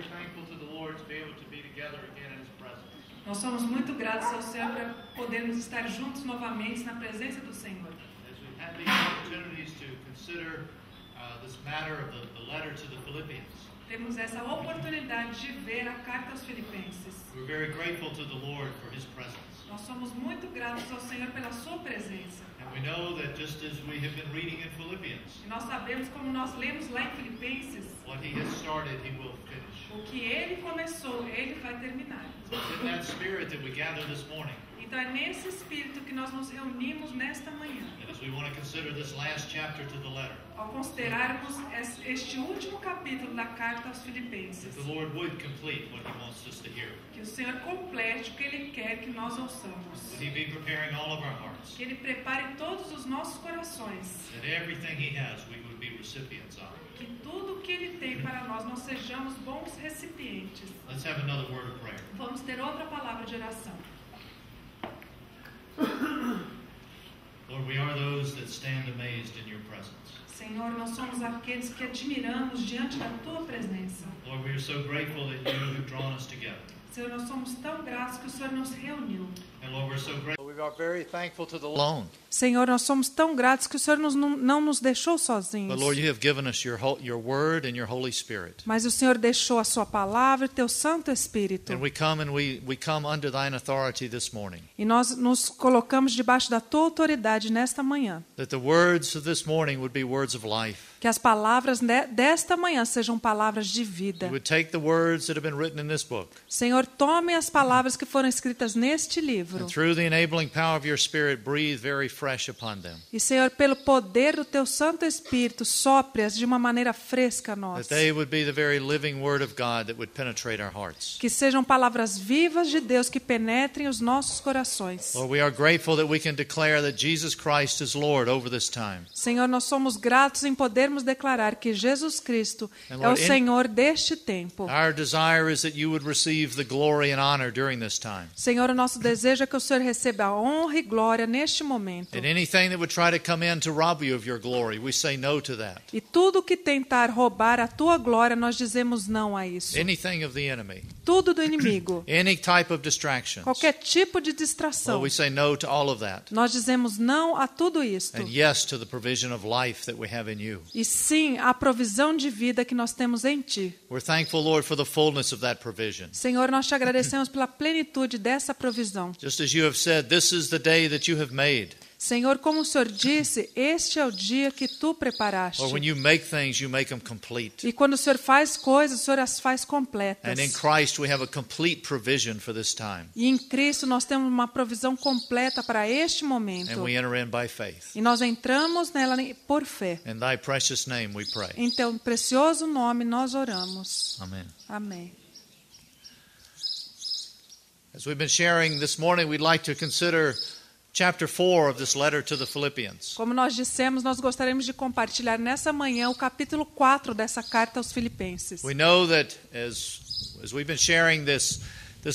very thankful to the Lord to be able to be together again in His presence. Nós somos muito gratos ao Senhor por podermos estar juntos novamente na presença do Senhor. As we've had these opportunities to consider this matter of the letter to the Philippians, Temos essa oportunidade de ver a carta aos Filipenses. we're very grateful to the Lord for His presence. Nós somos muito gratos ao Senhor pela sua presença. And we know that just as we have been reading in Philippians, E nós sabemos, como nós lemos lá em Filipenses, what He has started, He will finish. o que Ele começou, Ele vai terminar. It's in that spirit that we gather this morning. Então é nesse espírito que nós nos reunimos nesta manhã. And as we want to consider this last chapter to the letter, Ao considerarmos este último capítulo da carta aos Filipenses, that the Lord would complete what He wants us to hear. que o Senhor complete o que Ele quer que nós ouçamos. Would He be preparing all of our hearts? Que Ele prepare todos os nossos corações. That everything He has, we would be recipients of. Que tudo o que Ele tem para nós sejamos bons recipientes. Let's have another word of prayer. Vamos ter outra palavra de oração. Lord, we are those that stand amazed in Your presence. Senhor, nós somos aqueles que admiramos diante da Tua presença. Lord, we are so grateful that You have drawn us together. Senhor, nós somos tão gratos que o Senhor nos reuniu. And Lord, we're so grateful. We are very thankful to the alone. Senhor, nós somos tão gratos que o Senhor não nos deixou sozinhos. But Lord, You have given us Your Word and Your Holy Spirit. Mas o Senhor deixou a Sua palavra e Teu Santo Espírito. And we come under Thine authority this morning. E nós nos colocamos debaixo da Tua autoridade nesta manhã. That the words of this morning would be words of life. Que as palavras desta manhã sejam palavras de vida. You would take the words that have been written in this book. Senhor, tome as palavras que foram escritas neste livro. And through the enabling power of Your Spirit, breathe very fresh upon them. E, Senhor, pelo poder do Teu Santo Espírito, sopre-as de uma maneira fresca a nós. That they would be the very living Word of God that would penetrate our hearts. Que sejam palavras vivas de Deus que penetrem os nossos corações. Lord, we are grateful that we can declare that Jesus Christ is Lord over this time. Senhor, nós somos gratos em podermos declarar que Jesus Cristo é o Senhor deste tempo. Our desire is that You would receive the glory and honor during this time. Senhor, o nosso desejo é que o Senhor receba a honra e glória neste momento. And anything that would try to come in to rob You of Your glory, we say no to that. E tudo que tentar roubar a Tua glória, nós dizemos não a isso. Anything of the enemy, Tudo do inimigo, any type of distractions, qualquer tipo de distração, well, we say no to all of that. nós dizemos não a tudo isto. And yes to the provision of life that we have in You. E sim, a provisão de vida que nós temos em Ti. We're thankful, Lord, for the fullness of that provision. Senhor, nós te agradecemos pela plenitude dessa provisão. Just as You have said, this is the day that You have made. Senhor, como o Senhor disse, este é o dia que Tu preparaste. Or when You make things, You make them complete. E quando o Senhor faz coisas, o Senhor as faz completas. And in Christ we have a complete provision for this time. E em Cristo nós temos uma provisão completa para este momento. And we enter in by faith. E nós entramos nela por fé. In Thy precious name we pray. Em Teu precioso nome nós oramos. Amen. Amém. As we've been sharing this morning, we'd like to consider chapter 4 of this letter to the Philippians. Como nós dissemos, nós gostaríamos de compartilhar nessa manhã o capítulo 4 dessa carta aos Filipenses. We know that as we've been sharing this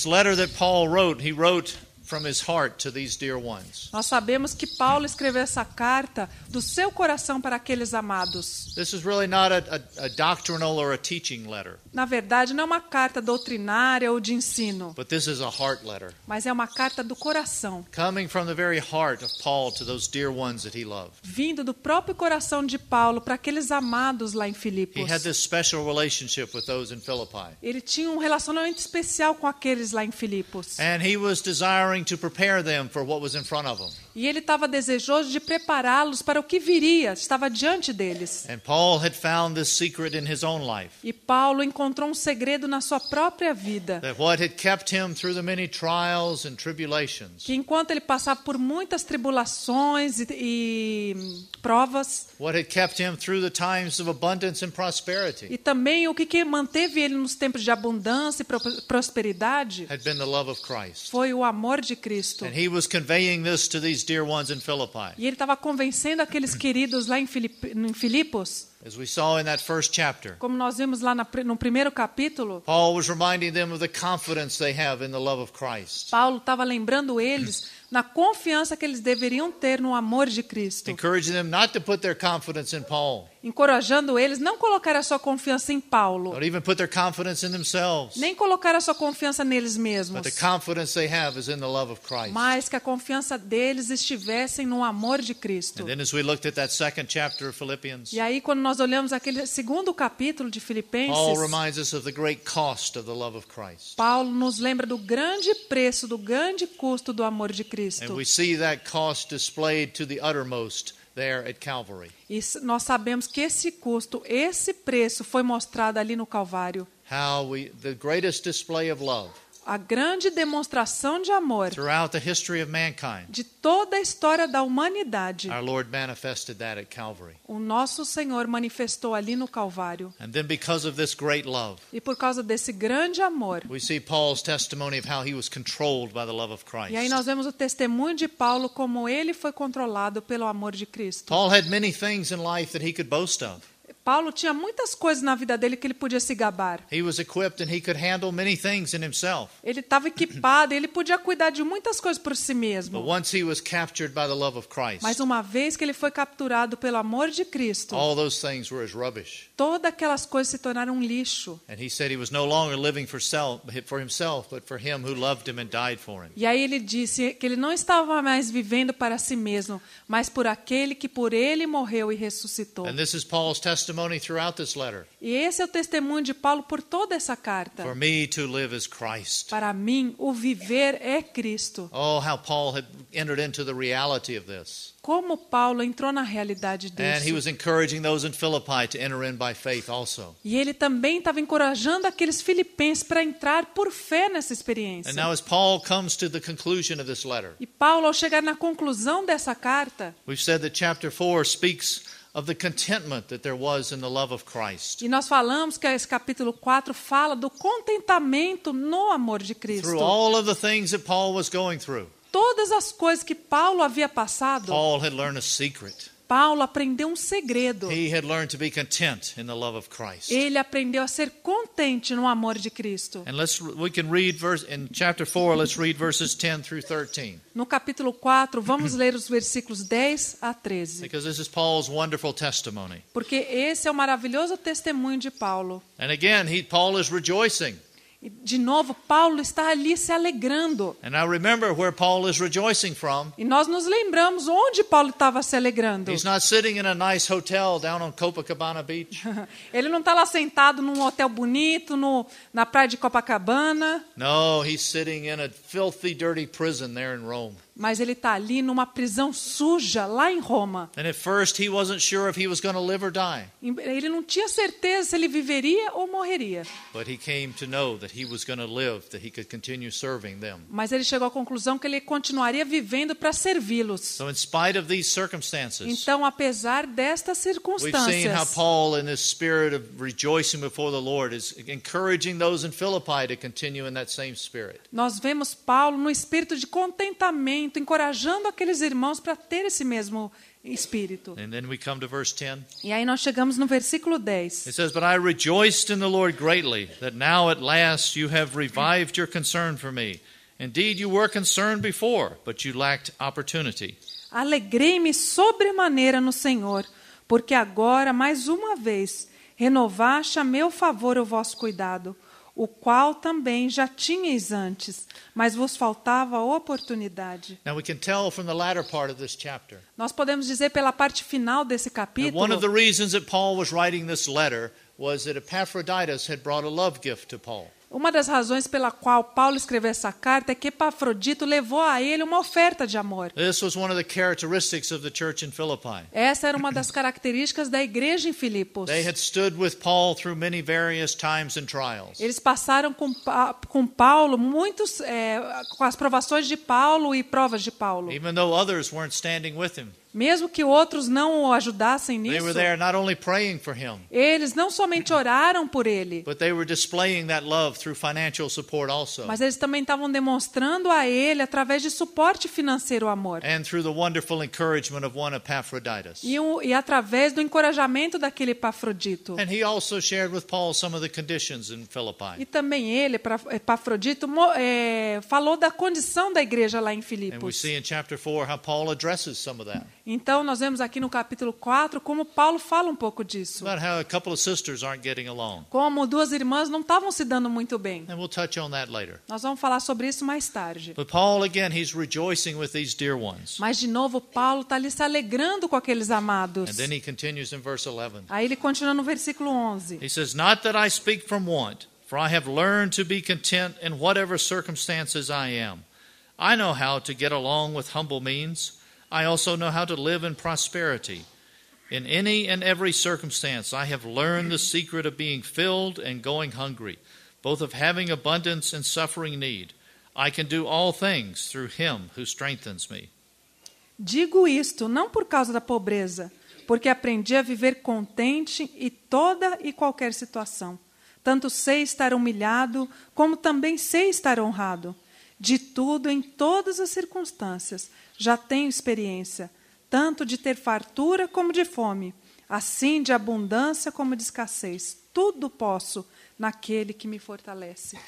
letter that Paul wrote, he wrote from his heart to these dear ones. Nós sabemos que Paulo escreveu essa carta do seu coração para aqueles amados. This is really not a doctrinal or a teaching letter, Na verdade, não é uma carta doutrinária ou de ensino, but this is a heart letter, mas é uma carta do coração, coming from the very heart of Paul to those dear ones that he loved. vindo do próprio coração de Paulo para aqueles amados lá em He Filipos. had this special relationship with those in Philippi, Ele tinha um relacionamento especial com aqueles lá em Filipos. and he was desiring to prepare them for what was in front of them. E ele estava desejoso de prepará-los para o que viria, estava diante deles. And Paul had found this secret in his own life, E Paulo encontrou um segredo na sua própria vida, that what had kept him through the many trials and tribulations, que enquanto ele passava por muitas tribulações e provas, what had kept him through the times of abundance and prosperity, e também o que manteve ele nos tempos de abundância e prosperidade, had been the love of Christ. foi o amor de Cristo. And he was conveying this to these dear ones in Philippi. E ele estava convencendo aqueles queridos lá em Filipos, As we saw in that first chapter, como nós vimos lá no primeiro capítulo. Paul was reminding them of the confidence they have in the love of Christ. Paulo estava lembrando eles na confiança que eles deveriam ter no amor de Cristo. Encouraging them not to put their confidence in Paul. Encorajando eles não colocar a sua confiança em Paulo, Not even put their confidence in themselves. nem colocar a sua confiança neles mesmos, But the confidence they have is in the love of Christ. mas que a confiança deles estivessem no amor de Cristo. And then as we looked at that second chapter of Philippians, E aí, quando nós olhamos aquele segundo capítulo de Filipenses, Paul reminds us of the great cost of the love of Christ. Paulo nos lembra do grande preço, do grande custo do amor de And Cristo. we see that cost displayed to the uttermost there at Calvary. E nós sabemos que esse custo, esse preço foi mostrado ali no Calvário. The greatest display of love A grande demonstração de amor throughout the history of mankind. de toda a história da humanidade. Our Lord manifested that at Calvary. O nosso Senhor manifestou ali no Calvário. And then because of this great love, E por causa desse grande amor. we see Paul's testimony of how he was controlled by the love of Christ. E aí nós vemos o testemunho de Paulo como ele foi controlado pelo amor de Cristo. Paul had many things in life that he could boast of. Paulo tinha muitas coisas na vida dele que ele podia se gabar. He was equipped and he could handle many things in himself. Ele estava equipado, ele podia cuidar de muitas coisas por si But mesmo. once he was captured by the love of Christ, Mas uma vez que ele foi capturado pelo amor de Cristo, all those things were as rubbish. todas aquelas coisas se tornaram um lixo. And he said he was no longer living for himself, but for him who loved him and died for him. E aí ele disse que ele não estava mais vivendo para si mesmo, mas por aquele que por ele morreu e ressuscitou. And this is Paul's testimony throughout this letter. E esse é o testemunho de Paulo por toda essa carta. For me to live is Christ. Para mim, o viver é Cristo. Oh, how Paul had entered into the reality of this. Como Paulo entrou na realidade And he disso. was encouraging those in Philippi to enter in by faith also. E ele também estava encorajando aqueles filipenses para entrar por fé nessa experiência. And now as Paul comes to the conclusion of this letter, E Paulo, ao chegar na conclusão dessa carta, we've said that chapter 4 speaks of the contentment that there was in the love of Christ. e nós falamos que esse capítulo 4 fala do contentamento no amor de Cristo. Through all of the things that Paul was going through, Todas as coisas que Paulo havia passado, Paul had learned a secret. Paulo aprendeu um segredo. He had learned to be content in the love of Christ. Ele aprendeu a ser contente no amor de Cristo. And we can read in chapter 4, let's read verses 10 through 13. No capítulo 4, vamos ler os versículos 10 a 13. Because this is Paul's wonderful testimony. Porque esse é o maravilhoso testemunho de Paulo. And again, Paul is rejoicing. E, de novo, Paulo está ali se alegrando. And now remember where Paul is rejoicing from. E nós nos lembramos onde Paulo estava se alegrando. He's not sitting in a nice hotel down on Copacabana Beach. Ele não está lá sentado num hotel bonito na praia de Copacabana, No, he's sitting in a filthy, dirty prison there in Rome. mas ele está ali numa prisão suja lá em Roma. And at first he wasn't sure if he was going to live or die. Ele não tinha certeza se ele viveria ou morreria. But he came to know that he was going to live, that he could continue serving them. Mas ele chegou à conclusão que ele continuaria vivendo para servi-los. So in spite of these circumstances, Então, apesar destas we've seen how circunstâncias, Paul, in this spirit of rejoicing before the Lord, is encouraging those in Philippi to continue in that same spirit. nós vemos Paulo no espírito de contentamento, encorajando aqueles irmãos para ter esse mesmo espírito. And then we come to verse 10. E aí nós chegamos no versículo 10. It says, "But I rejoiced in the Lord greatly, that now at last you have revived your concern for me. Indeed, you were concerned before, but you lacked opportunity." Alegrei-me sobremaneira no Senhor, porque agora, mais uma vez, renovaste a meu favor o vosso cuidado, o qual também já tinhais antes, mas vos faltava oportunidade. Now we can tell from the latter part of this chapter Nós podemos dizer pela parte final desse that one of the capítulo reasons that Paul was writing this letter was that Epaphroditus had brought a love gift to Paul. Uma das razões pela qual Paulo escreveu essa carta é que Epafrodito levou a ele uma oferta de amor. This was one of the characteristics of the church in Philippi. Essa era uma das características da igreja em Filipos. They had stood with Paul through many various times and trials. Eles passaram com Paulo com as provações de Paulo e provas de Paulo. Even though others weren't standing with him. Mesmo que outros não o ajudassem They nisso, were there not only praying for him, eles não somente oraram por ele, but they were displaying that love through financial support also, mas eles também estavam demonstrando a ele, através de suporte financeiro, o amor. and through the wonderful encouragement of one Epaphroditus. E através do encorajamento daquele Epafrodito. And he also shared with Paul some of the conditions in Philippi. E também ele, Epafrodito, falou da condição da igreja lá em And we Filipos. see in chapter 4 how Paul addresses some of that. Então, nós vemos aqui no capítulo 4 como Paulo fala um pouco disso. About how a couple of sisters aren't getting along. Como duas irmãs não estavam se dando muito bem. And we'll touch on that later. Nós vamos falar sobre isso mais tarde. But Paul, again, he's rejoicing with these dear ones. Mas, de novo, Paulo está ali se alegrando com aqueles amados. And then he continues in verse 11. Aí ele continua no versículo 11. He says, "Not that I speak from want, for I have learned to be content in whatever circumstances I am. I know how to get along with humble means. I also know how to live in prosperity. In any and every circumstance I have learned the secret of being filled and going hungry, both of having abundance and suffering need. I can do all things through him who strengthens me." Digo isto não por causa da pobreza, porque aprendi a viver contente em toda e qualquer situação. Tanto sei estar humilhado, como também sei estar honrado. De tudo, em todas as circunstâncias, já tenho experiência, tanto de ter fartura como de fome, assim de abundância como de escassez. Tudo posso naquele que me fortalece.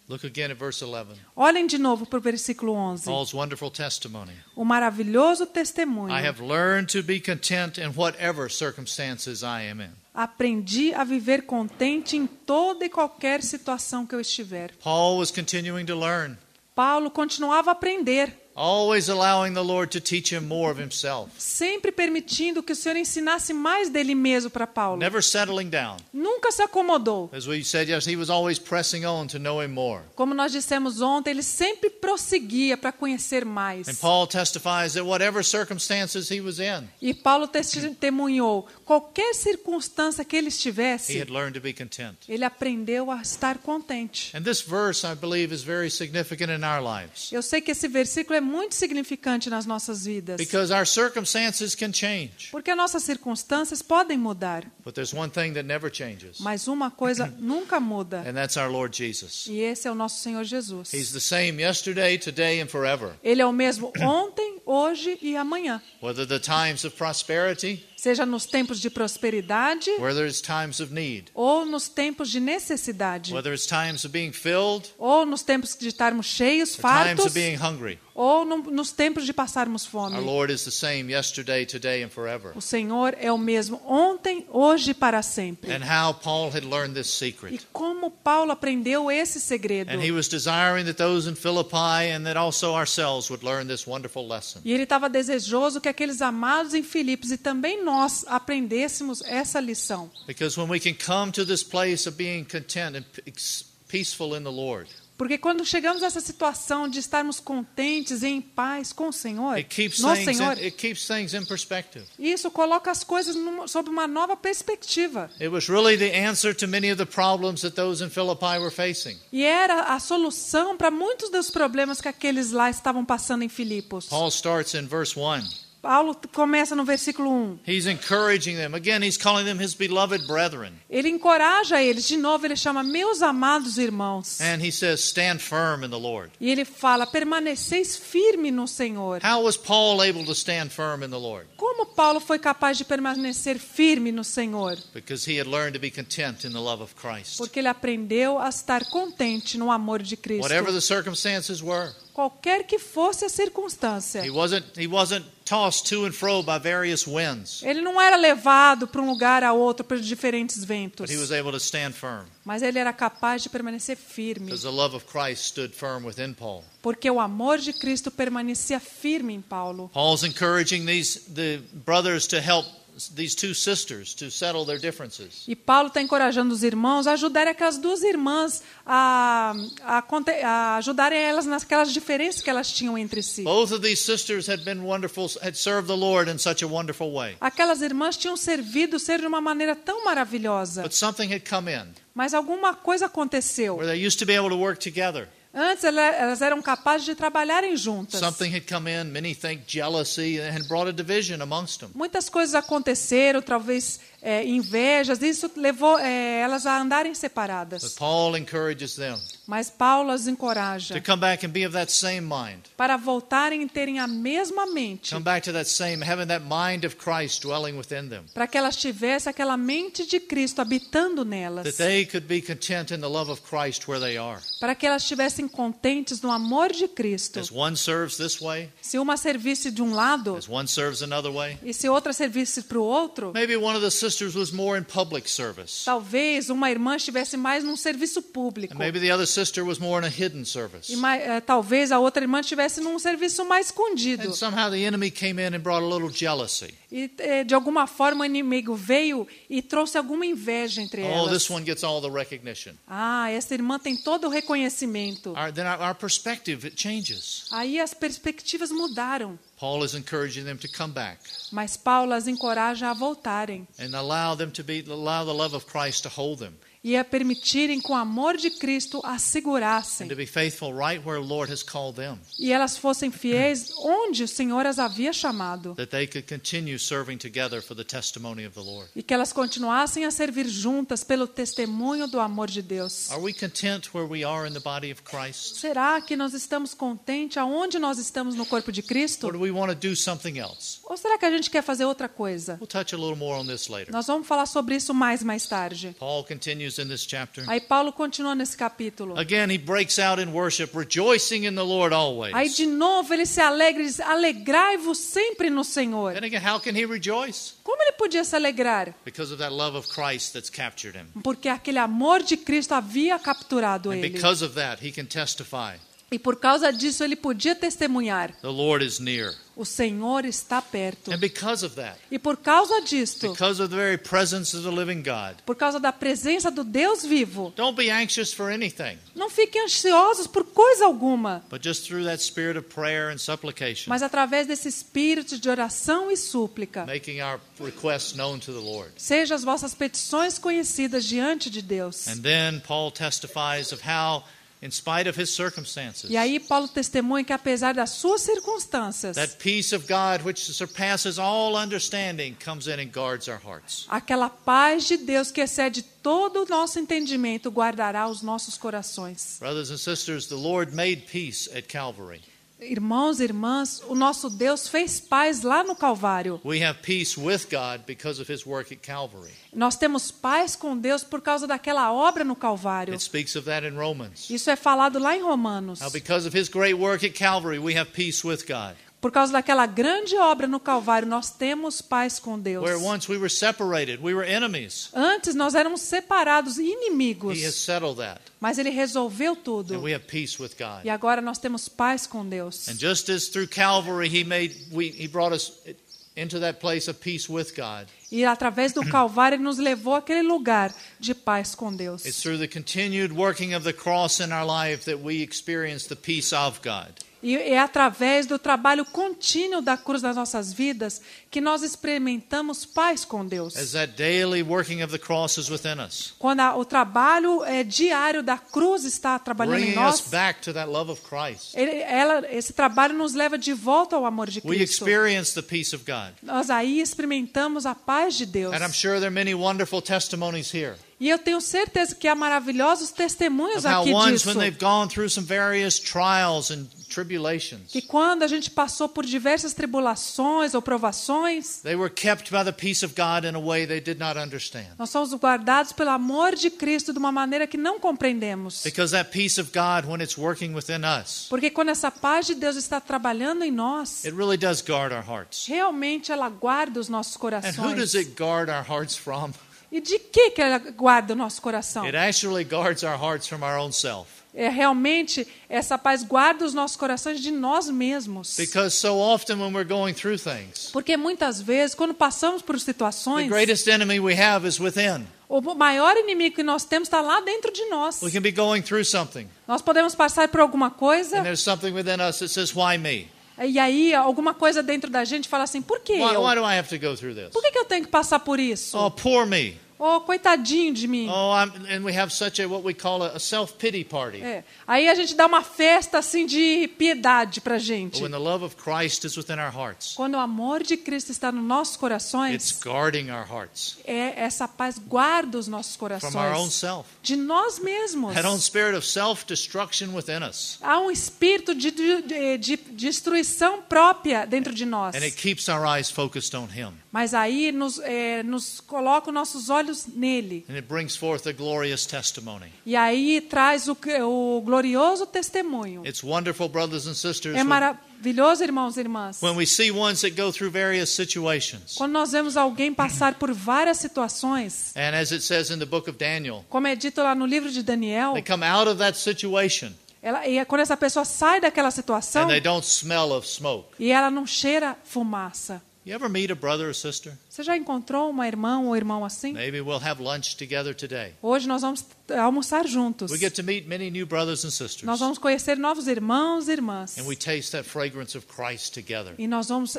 Look again at verse 11. Olhem de novo para o versículo 11. Paul's wonderful testimony. O maravilhoso testemunho. I have learned to be content in whatever circumstances I am in. Aprendi a viver contente em toda e qualquer situação que eu estiver. Paul was continuing to learn, Paulo continuava a aprender, always allowing the Lord to teach him more of himself, sempre permitindo que o Senhor ensinasse mais dele mesmo para Paulo. never settling down. Nunca se acomodou. As we said, yes, he was always pressing on to know him more. Como nós dissemos ontem, ele sempre prosseguia para conhecer mais. And Paul testifies that whatever circumstances he was in, E Paulo testemunhou, qualquer circunstância que ele he estivesse, had learned to be content. ele aprendeu a estar contente. And this verse, I believe, is very significant in our lives, Eu sei que esse versículo é muito significante nas nossas vidas, because our circumstances can change. porque as nossas circunstâncias podem mudar, But there's one thing that never changes, mas uma coisa nunca muda, and that's our Lord Jesus. e esse é o nosso Senhor Jesus. He's the same yesterday, today, and forever. Ele é o mesmo ontem, hoje e amanhã. Whether the times of prosperity, Seja nos tempos de prosperidade whether it's times of need, ou nos tempos de necessidade, whether it's times of being filled, ou nos tempos de estarmos cheios, or times fartos, of being hungry. ou nos tempos de passarmos Our fome. Lord is the same yesterday, today, and forever. O Senhor é o mesmo ontem, hoje e para sempre. And how Paul had learned this E secret. como Paulo aprendeu esse segredo. And he was desiring that those in Philippi and that also ourselves would learn this wonderful lesson. E ele estava desejoso que aqueles amados em Filipos e também nós aprendêssemos essa lição. Because when we can come to this place of being content and peaceful in the Lord, Porque quando chegamos a essa situação de estarmos contentes e em paz com o Senhor, it keeps no things Senhor, in perspective. isso coloca as coisas sob uma nova perspectiva. It was really the answer to many of the problems that those in Philippi were facing. E era a solução para muitos dos problemas que aqueles lá estavam passando em Filipos. Paul starts in verse 1. Paulo começa no versículo 1. He's encouraging them. Again, he's calling them his beloved brethren. Ele encoraja eles. De novo, ele chama meus amados irmãos. And he says, stand firm in the Lord. E ele fala, permaneceis firme no Senhor. How was Paul able to stand firm in the Lord? Como Paulo foi capaz de permanecer firme no Senhor? Because he had learned to be content in the love of Christ. Porque ele aprendeu a estar contente no amor de Cristo. Whatever the circumstances were. Qualquer que fosse a circunstância. He wasn't tossed to and fro by various winds, Ele não era levado para um lugar a outro por diferentes ventos. but he was able to stand firm Mas ele era capaz de permanecer firme. because the love of Christ stood firm within Paul. Porque o amor de Cristo permanecia firme em Paulo. Paul's encouraging the brothers to help these two sisters to settle their differences. E Paulo está encorajando os irmãos a ajudarem aquelas duas irmãs a ajudarem elas naquelas diferenças que elas tinham entre si. Both of these sisters had been wonderful, had served the Lord in such a wonderful way. Aquelas irmãs tinham servido o Senhor de uma maneira tão maravilhosa. But something had come in Mas alguma coisa aconteceu. where they used to be able to work together. Antes elas eram capazes de trabalharem juntas. Something had come in, many think jealousy, and brought a division amongst them. Muitas coisas aconteceram, talvez invejas, isso levou elas a andarem separadas. But Paul encourages them Mas Paulo as encoraja to come back and be of that same mind. para voltarem e terem a mesma mente, Come back to that same, having that mind of Christ dwelling within them. para que elas tivessem aquela mente de Cristo habitando nelas, That they could be content in the love of Christ where they are. para que elas estivessem contentes no amor de Cristo. As one serves this way, Se uma servisse de um lado as one serves another way. e se outra servisse para o outro, Maybe one of the sisters was more in public service. talvez uma irmã estivesse mais num serviço público. And maybe the other sister was more in a hidden service. E talvez a outra irmã estivesse num serviço mais escondido. And somehow the enemy came in and brought a little jealousy. E de alguma forma o inimigo veio e trouxe alguma inveja entre Oh, elas. this one gets all the recognition. Essa irmã tem todo o reconhecimento. Then our perspective, it changes. Aí as perspectivas mudaram. Paul is encouraging them to come back Mas Paulo as encoraja a voltarem and allow the love of Christ to hold them e a permitirem que o amor de Cristo as segurassem. and to be faithful right where the Lord has called them. E elas fossem fiéis onde o Senhor as havia chamado. That they could continue serving together for the testimony of the Lord. E que elas continuassem a servir juntas pelo testemunho do amor de Deus. Are we content where we are in the body of Christ? Será que nós estamos contentes aonde nós estamos no corpo de Cristo? Or do we want to do something else? Ou será que a gente quer fazer outra coisa? We'll touch a little more on this later. Nós vamos falar sobre isso mais tarde. Paul continues in this chapter. Aí Paulo continua nesse capítulo. Again, he breaks out in worship, rejoicing in the Lord always. Aí de novo ele se alegra, diz, alegrai-vos sempre no Senhor. And again, how can he rejoice? Como ele podia se alegrar? Because of that love of Christ that's captured him. Porque aquele amor de Cristo havia capturado And ele. because of that, he can testify. E por causa disso ele podia testemunhar. The Lord is near. O Senhor está perto. And because of that, E por causa disto, because of the very presence of the living God, por causa da presença do Deus vivo, don't be anxious for anything, não fiquem ansiosos por coisa alguma, but just through that spirit of prayer and supplication, mas através desse espírito de oração e súplica, making our requests known to the Lord. sejam as vossas petições conhecidas diante de Deus. And then Paul testifies of how, in spite of his circumstances, E aí Paulo testemunha que apesar das suas circunstâncias, that peace of God which surpasses all understanding comes in and guards our hearts. aquela paz de Deus que excede todo o nosso entendimento guardará os nossos corações. Brothers and sisters, the Lord made peace at Calvary. Irmãos e irmãs, o nosso Deus fez paz lá no Calvário. We have peace with God because of his work at Calvary. Nós temos paz com Deus por causa daquela obra no Calvário. It speaks of that in Romans. Isso é falado lá em Romanos. How because of his great work at Calvary, we have peace with God. Por causa daquela grande obra no Calvário, nós temos paz com Deus. Where once we were separated, we were enemies. Antes nós éramos separados, inimigos, He has settled that. mas Ele resolveu And tudo. we have peace with God. E agora nós temos paz com Deus. And just as through Calvary he brought us into that place of peace with God, E através do Calvário Ele nos levou àquele lugar de paz com Deus. it's through the continued working of the cross in our life that we experience the peace of God. E é através do trabalho contínuo da cruz nas nossas vidas que nós experimentamos paz com Deus. As that daily working of the cross is within us, Quando o trabalho diário da cruz está trabalhando em bringing us nós, back to that love of Christ. esse trabalho nos leva de volta ao amor de We Cristo. experience the peace of God. Nós aí experimentamos a paz de Deus. And I'm sure there are many wonderful testimonies here E eu tenho certeza que há maravilhosos testemunhos of how aqui ones, disso. when they've gone through some various trials and tribulations, Que quando a gente passou por diversas tribulações ou provações, they were kept by the peace of God in a way they did not understand. nós somos guardados pelo amor de Cristo de uma maneira que não compreendemos. Because that peace of God, when it's working within us, Porque quando essa paz de Deus está trabalhando em nós, it really does guard our hearts. realmente ela guarda os nossos And who does corações. it guard our hearts from? E de que ela guarda o nosso coração? It actually guards our hearts from our own self. Realmente, essa paz guarda os nossos corações de nós mesmos. Because so often when we're going through things, Porque muitas vezes, quando passamos por the situações, greatest enemy we have is within. o maior inimigo que nós temos está lá dentro de nós. We can be going through something, Nós podemos passar por alguma coisa, and there's something within us that says, why me? e aí alguma coisa dentro da gente fala assim, por que Why eu? do I have to go through this? Por que eu tenho que passar por isso? Oh, poor me. Oh, coitadinho de mim. And we have such what we call a self-pity party. Aí a gente dá uma festa assim de piedade pra gente. But when the love of Christ is within our hearts, Quando o amor de Cristo está nos nossos it's corações, guarding our hearts essa paz guarda os nossos from our own corações self. de nós mesmos. That own spirit of self-destruction within us. Há um espírito de destruição própria dentro de nós. And it keeps our eyes focused on Him. Mas aí nos coloca os nossos olhos nele. And it brings forth a glorious testimony. E aí traz o glorioso testemunho. It's wonderful, brothers and sisters, É maravilhoso, irmãos e irmãs. when we see ones that go through various situations. Quando nós vemos alguém passar por várias situações, And as it says in the book of Daniel, como é dito lá no livro de Daniel, they come out of that situation quando essa pessoa sai daquela situação and they don't smell of smoke. e ela não cheira fumaça. You ever meet a brother or sister? Você já encontrou uma irmã ou irmão assim? Maybe we'll have lunch together today. Hoje nós vamos almoçar juntos. We get to meet many new brothers and sisters. Nós vamos conhecer novos irmãos e irmãs. And we taste that fragrance of Christ together. E nós vamos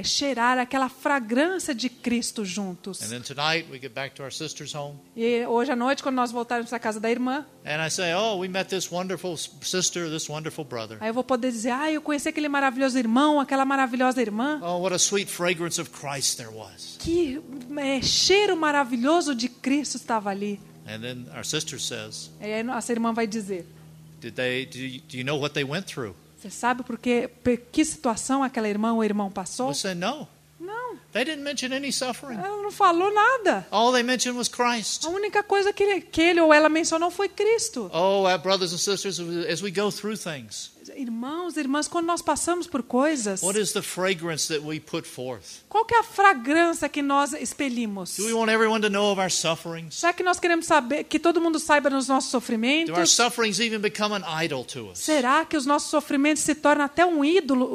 cheirar aquela fragrância de Cristo juntos. And then tonight we get back to our sister's home. E hoje à noite, quando nós voltarmos para a casa da irmã, And I say, oh, we met this wonderful sister, this wonderful brother. aí eu vou poder dizer, eu conheci aquele maravilhoso irmão, aquela maravilhosa irmã. Oh, what a sweet fragrance of Christ there was. Que cheiro maravilhoso de Cristo estava ali. And then our sister says, E aí essa irmã vai dizer, do you know what they went through? você sabe por que situação aquela irmã ou irmão passou? We said, no. Não, They didn't mention any suffering. ela não falou nada. All they mentioned was Christ. A única coisa que ele ou ela mencionou foi Cristo. Oh, our brothers and sisters, as we go through things, Irmãos, irmãs, quando nós passamos por coisas, what is the fragrance that we put forth? qual que é a fragrância que nós expelimos? Do we want everyone to know of our sufferings? Será que nós queremos saber que todo mundo saiba dos nossos Do our sofrimentos? sufferings even become an idol to us? Será que os nossos sofrimentos se tornam até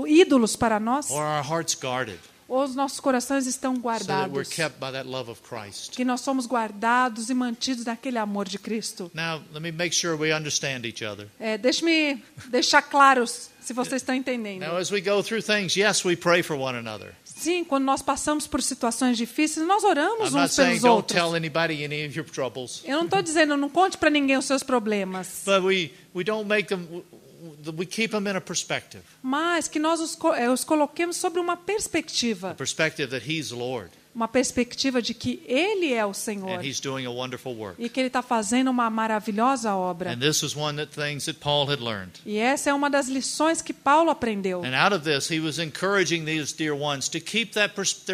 ídolos para nós? Or are our hearts guarded Ou os nossos corações estão so that we're guardados? kept by that love of Christ? Que nós somos guardados e mantidos naquele amor de Cristo? Now, let me make sure we understand each other. Deixe-me deixar claro se vocês estão entendendo. Now, as we go through things, yes, we pray for one another. Sim, quando nós passamos por situações difíceis, nós oramos I'm not uns saying pelos don't outros. tell anybody any of your troubles, Eu não estou dizendo, não conte para ninguém os seus problemas. but we don't make them. We keep them in a perspective, Mas que nós os coloquemos sobre uma perspectiva. a perspective that He's Lord Uma perspectiva de que Ele é o Senhor. and He's doing a wonderful work. E que Ele está fazendo uma maravilhosa obra. And this is one of the things that Paul had learned. E essa é uma das lições que Paulo aprendeu. And out of this, he was encouraging these dear ones to keep their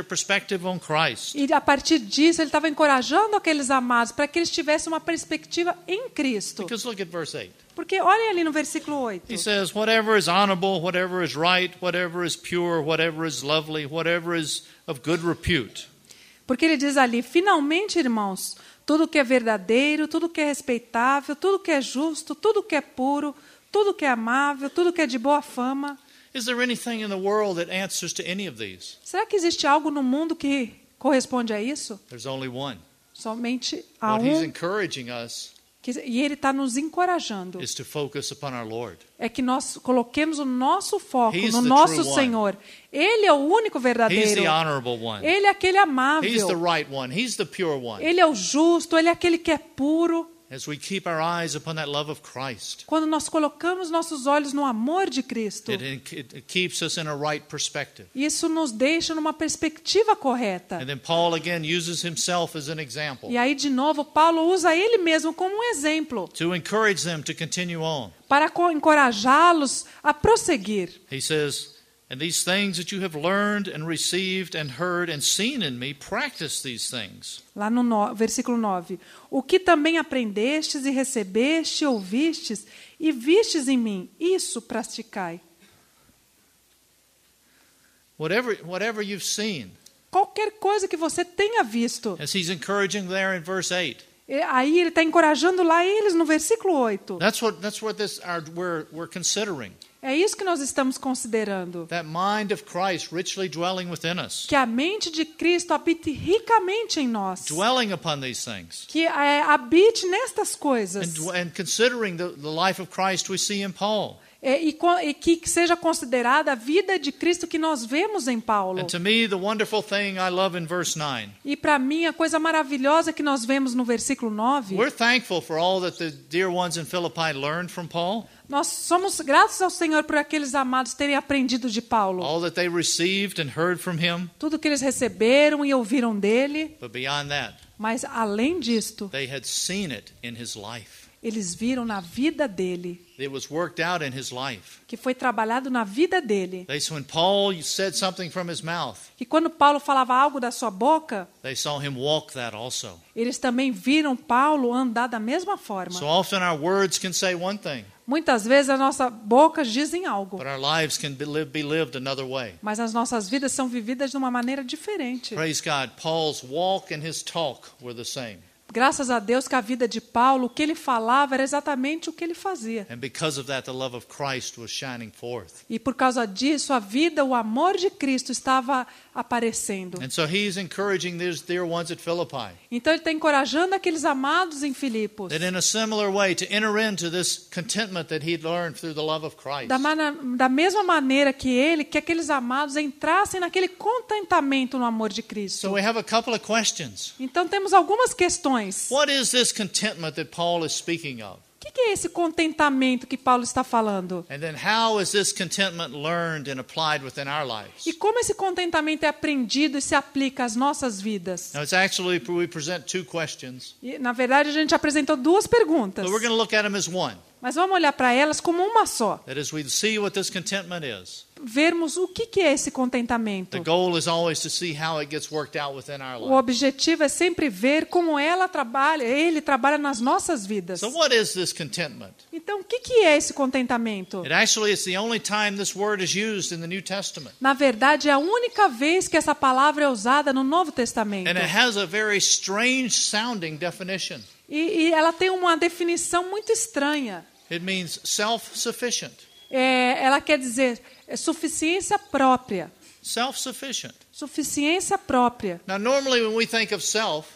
perspective on Christ. E a partir disso, ele estava encorajando aqueles amados para que eles tivessem uma perspectiva em Cristo. Because look at verse 8. Porque olhem ali no versículo 8. He says, whatever is honorable, whatever is right, whatever is pure, whatever is lovely, whatever is of good repute. Porque ele diz ali, finalmente, irmãos, tudo que é verdadeiro, tudo que é respeitável, tudo que é justo, tudo que é puro, tudo que é amável, tudo que é de boa fama. Is there anything in the world that answers to any of these? Será que existe algo no mundo que corresponde a isso? There's only one. Somente há What he's um. encouraging us E ele está nos encorajando. is to focus upon our Lord. É que nós coloquemos o nosso foco He's no the nosso true one. Senhor. Ele é o único He's verdadeiro. the honorable one. Ele é aquele He's the amável. right one. He's the pure one. Ele é o justo. Ele é aquele que é puro. As we keep our eyes upon that love of Christ, Quando nós colocamos nossos olhos no amor de Cristo, it keeps us in a right perspective. isso nos deixa numa perspectiva correta. And then Paul again uses himself as an example E aí, de novo, Paulo usa ele mesmo como um exemplo to encourage them to continue on. para encorajá-los a prosseguir. He says, and these things that you have learned and received and heard and seen in me, practice these things. Lá no versículo 9. O que também aprendestes e recebeste, ouvistes e vistes em mim, isso praticai. Whatever you've seen, Qualquer coisa que você tenha visto. as he's encouraging there in verse 8. Aí ele está encorajando lá eles no versículo 8. That's what we're considering. É isso que nós estamos considerando. That mind of Christ richly dwelling within us. Que a mente de Cristo habite ricamente em nós. Dwelling upon these things. Que habite nestas coisas. And considering the life of Christ we see in Paul. E que seja considerada a vida de Cristo que nós vemos em Paulo. And to me, the wonderful thing I love in verse 9. E para mim, a coisa maravilhosa que nós vemos no versículo 9. We're thankful for all that the dear ones in Philippi learned from Paul. Nós somos gratos ao Senhor por aqueles amados terem aprendido de Paulo. All that they received and heard from him. Tudo que eles receberam e ouviram dele. But beyond that, mas além disto, they had seen it in his life. Eles viram na vida dele. It was worked out in his life. Que foi trabalhado na vida dele. When Paul said something from his mouth, que quando Paulo falava algo da sua boca, they saw him walk that also. Eles também viram Paulo andar da mesma forma. So often our words can say one thing. Muitas vezes as nossas bocas dizem algo. But our lives can be lived another way. Mas as nossas vidas são vividas de uma maneira diferente. Praise God, Paul's walk and his talk were the same. Graças a Deus que a vida de Paulo, o que ele falava era exatamente o que ele fazia. And because of that, the love of Christ was shining forth. E por causa disso, a vida, o amor de Cristo estava aparecendo. And so he's encouraging these dear ones at Philippi. Então ele está encorajando aqueles amados em Filipos. That in a similar way to enter into this contentment that he'd learned through the love of Christ. Da mesma maneira que aqueles amados entrassem naquele contentamento no amor de Cristo. So we have a couple of questions. Então temos algumas questões. What is this contentment that Paul is speaking of? O que é esse contentamento que Paulo está falando? And then how is this contentment learned and applied within our lives? E como esse contentamento é aprendido e se aplica às nossas vidas? Now it's actually we present two questions. E, na verdade, a gente apresentou duas perguntas. But we're going to look at them as one. Mas vamos olhar para elas como uma só. That is, we see what this contentment is. Vermos o que é esse contentamento. The goal is always to see how it gets worked out within our O lives. objetivo é sempre ver como ele trabalha nas nossas vidas. So what is this contentment? Então, o que é esse contentamento? It actually is the only time this word is used in the New Testament. Na verdade, é a única vez que essa palavra é usada no Novo Testamento. And it has a very strange sounding definition. E ela tem uma definição muito estranha. It means self-sufficient. Ela quer dizer suficiência própria. Self-sufficient. Suficiência própria. Now, normally when we think of self,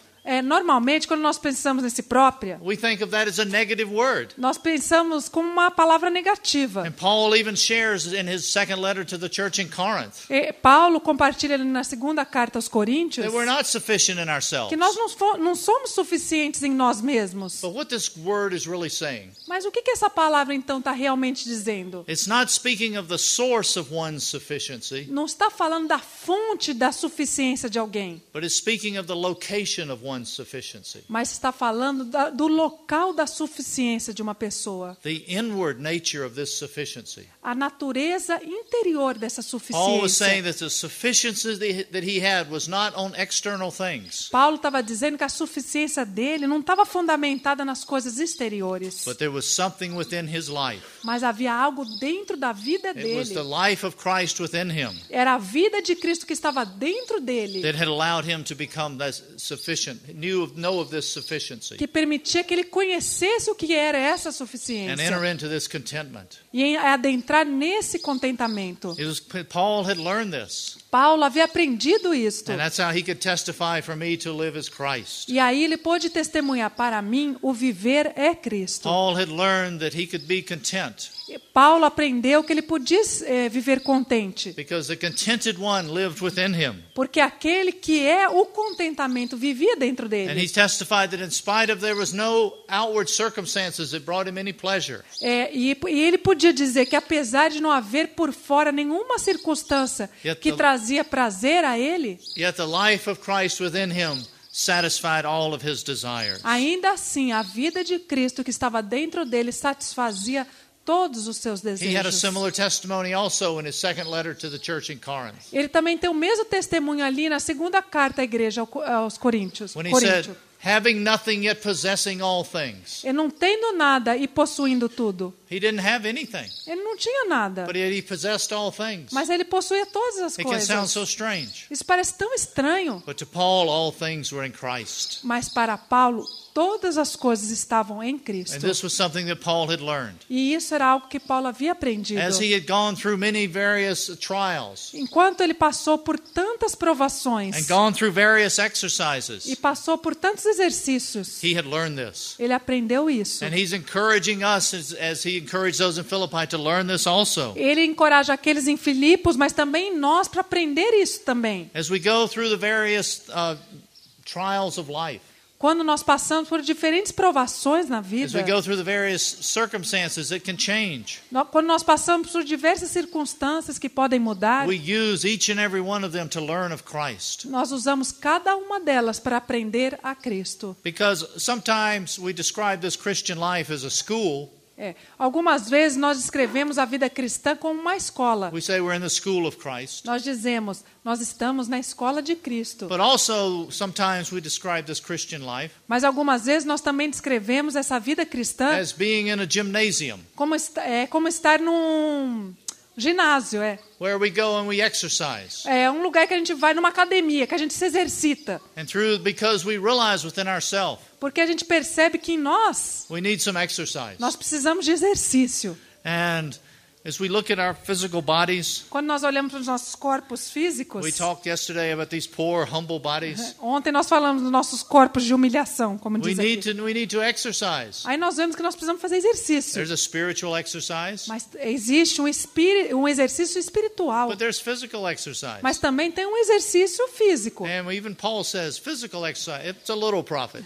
normalmente, quando nós pensamos nesse própria, we think of that as a negative word. Nós pensamos como uma palavra negativa. And Paul even shares in his second letter to the church in Corinth Paulo compartilha na segunda carta aos Coríntios that we're not sufficient in ourselves. que nós não somos suficientes em nós mesmos. But what this word is really saying, Mas o que essa palavra então está realmente dizendo? it's not speaking of the source of one's sufficiency, Não está falando da fonte da suficiência de alguém, but it's speaking of the location of one's sufficiency. mas está falando do local da suficiência de uma pessoa. The inward nature of this sufficiency. A natureza interior dessa Paul was saying suficiência. that the sufficiency that he had was not on external things, Paulo estava dizendo que a suficiência dele não estava fundamentada nas coisas exteriores, but there was something within his life. mas havia algo dentro da vida It was dele. the life of Christ within him Era a vida de Cristo que estava dentro dele, that had allowed him to become that sufficient, know of this sufficiency, que permitia que ele conhecesse o que era essa and enter suficiência into this contentment. e adentrar nesse contentamento. Paul had learned this, Paulo havia aprendido isto. and that's how he could testify for me to live as Christ. E aí ele pôde testemunhar para mim, o viver é Cristo. Paul had learned that he could be content Paulo aprendeu que ele podia viver contente, because the contented one lived within him. porque aquele que é o contentamento vivia dentro And he dele. testified that in spite of there was no outward circumstances that brought him any pleasure, E ele podia dizer que apesar de não haver por fora nenhuma circunstância que trazia prazer a ele, yet the life of Christ within him satisfied all of his desires. ainda assim a vida de Cristo que estava dentro dele satisfazia todos os seus He had a desejos. similar testimony also in his second letter to the church in Corinth. Ele também tem o mesmo testemunho ali na segunda carta à igreja aos Coríntios. When he said, having nothing yet possessing all things. Ele não tendo nada e possuindo tudo. He didn't have anything, Ele não tinha nada, but yet he possessed all things. mas ele possuía todas as It can sound coisas. so strange, Isso parece tão estranho, but to Paul all things were in Christ. mas para Paulo todas as coisas estavam em And Cristo. this was something that Paul had learned. E isso era algo que Paulo havia aprendido. As he had gone through many various trials Enquanto ele passou por tantas provações and gone through various e exercises, passou por tantos exercícios, he had learned this. ele aprendeu isso. And he's encouraging us, as he encouraged those in Philippi, to learn this also. Ele encoraja aqueles em Filipos, mas também nós para aprender isso também. As we go through the various trials of life, Quando nós passamos por diferentes provações na as vida, we go through the various circumstances that can change, quando nós passamos por diversas circunstâncias que podem mudar, we use each and every one of them to learn of Christ. nós usamos cada uma delas para aprender a Cristo. Because sometimes we describe this Christian life as a school. Algumas vezes nós descrevemos a vida cristã como uma escola. We say we're in the school of Christ. Nós dizemos, nós estamos na escola de Cristo. But also, sometimes we describe this Christian life Mas algumas vezes nós também descrevemos essa vida cristã as being in a gymnasium, como estar num ginásio. where we go and we exercise. É um lugar que a gente vai numa academia, que a gente se exercita. And because we realize within ourselves, Porque a gente percebe que em nós we need some exercise. nós precisamos de exercício. And as we look at our physical bodies, Quando nós olhamos para os nossos corpos físicos, we talked yesterday about these poor, humble bodies. ontem nós falamos dos nossos corpos de humilhação, como We diz aqui. need to exercise. Aí nós vemos que nós precisamos fazer exercício. There's a spiritual exercise, Mas existe um exercício espiritual. but there's physical exercise. Mas também tem um exercício físico. And even Paul says physical exercise, it's a little profit.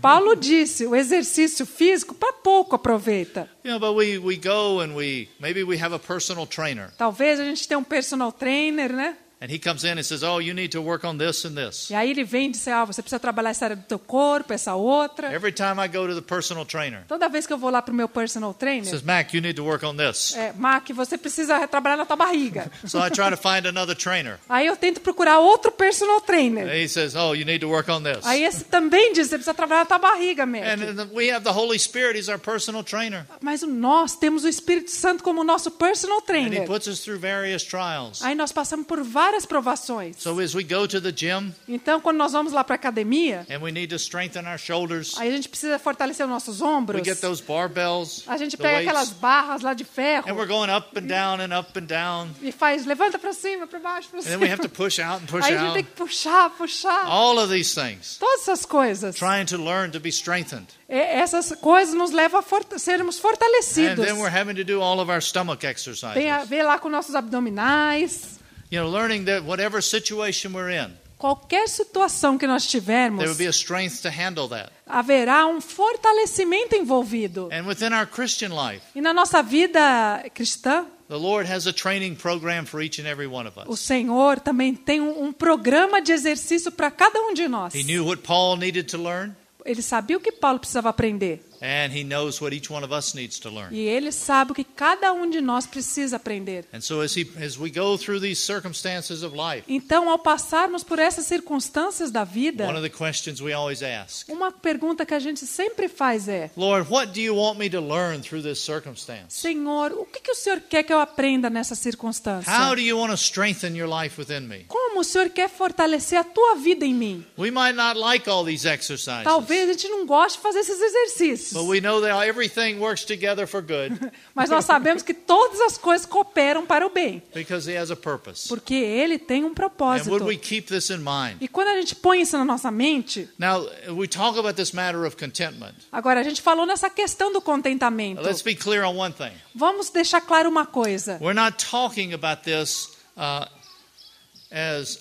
Paulo disse, o exercício físico para pouco aproveita. But we go and maybe we have a personal trainer. Talvez a gente tenha um personal trainer, né? And he comes in and says, oh, you need to work on this and this. E aí ele vem e diz, você precisa trabalhar essa área do teu corpo, essa outra. Every time I go to the personal trainer, Toda vez que eu vou lá para o meu personal he trainer, says, Mac, you need to work on this. Mac, você precisa trabalhar na tua barriga. So I try to find another trainer. Aí eu tento procurar outro personal trainer. And he says, oh, you need to work on this. Aí esse também diz, você precisa trabalhar na tua barriga, Mac. And we have the Holy Spirit, he's our personal trainer. Mas nós temos o Espírito Santo como nosso personal And he trainer. puts us through various trials. Aí nós passamos por várias provações. So as we go to the gym Então, quando nós vamos lá para a academia, and we need to strengthen our shoulders, aí a gente precisa fortalecer os nossos we ombros. get those barbells, A gente the pega aquelas weights, barras lá de ferro and we're going up and down and up and down. e faz, levanta para cima, para baixo, para And cima. then we have to push out and push Aí a gente out. tem que puxar, puxar. All of these things, Todas essas coisas. trying to learn to be strengthened. Essas coisas nos levam a sermos And fortalecidos. then we're having to do all of our stomach Tem a exercises. ver lá com nossos abdominais. Learning that whatever situation we're in, Qualquer situação que nós tivermos, there will be a strength to handle that. haverá um fortalecimento envolvido. And within our Christian life, E na nossa vida cristã, the Lord has a training program for each and every one of o us. Senhor também tem um programa de exercício para cada um de nós. He knew what Paul needed to learn, Ele sabia o que Paulo precisava aprender. and he knows what each one of us needs to learn. E ele sabe o que cada um de nós precisa aprender. And so as we go through these circumstances of life, Então, ao passarmos por essas circunstâncias da vida, one of the questions we always ask, uma pergunta que a gente sempre faz é: Lord, what do you want me to learn through this circumstance? Senhor, o que o Senhor quer que eu aprenda nessa circunstância? How do you want to strengthen your life within me? Como o Senhor quer fortalecer a tua vida em mim? We might not like all these exercises, Talvez a gente não goste de fazer esses exercícios. but we know that everything works together for good Mas nós sabemos que todas as coisas cooperam para o bem, because he has a purpose. porque Ele tem um And propósito. would we keep this in mind? E quando a gente põe isso na nossa mente, Now, we talk about this matter of contentment. agora a gente falou nessa questão do contentamento. Let's be clear on one thing. Vamos deixar claro uma coisa. We're not talking about this as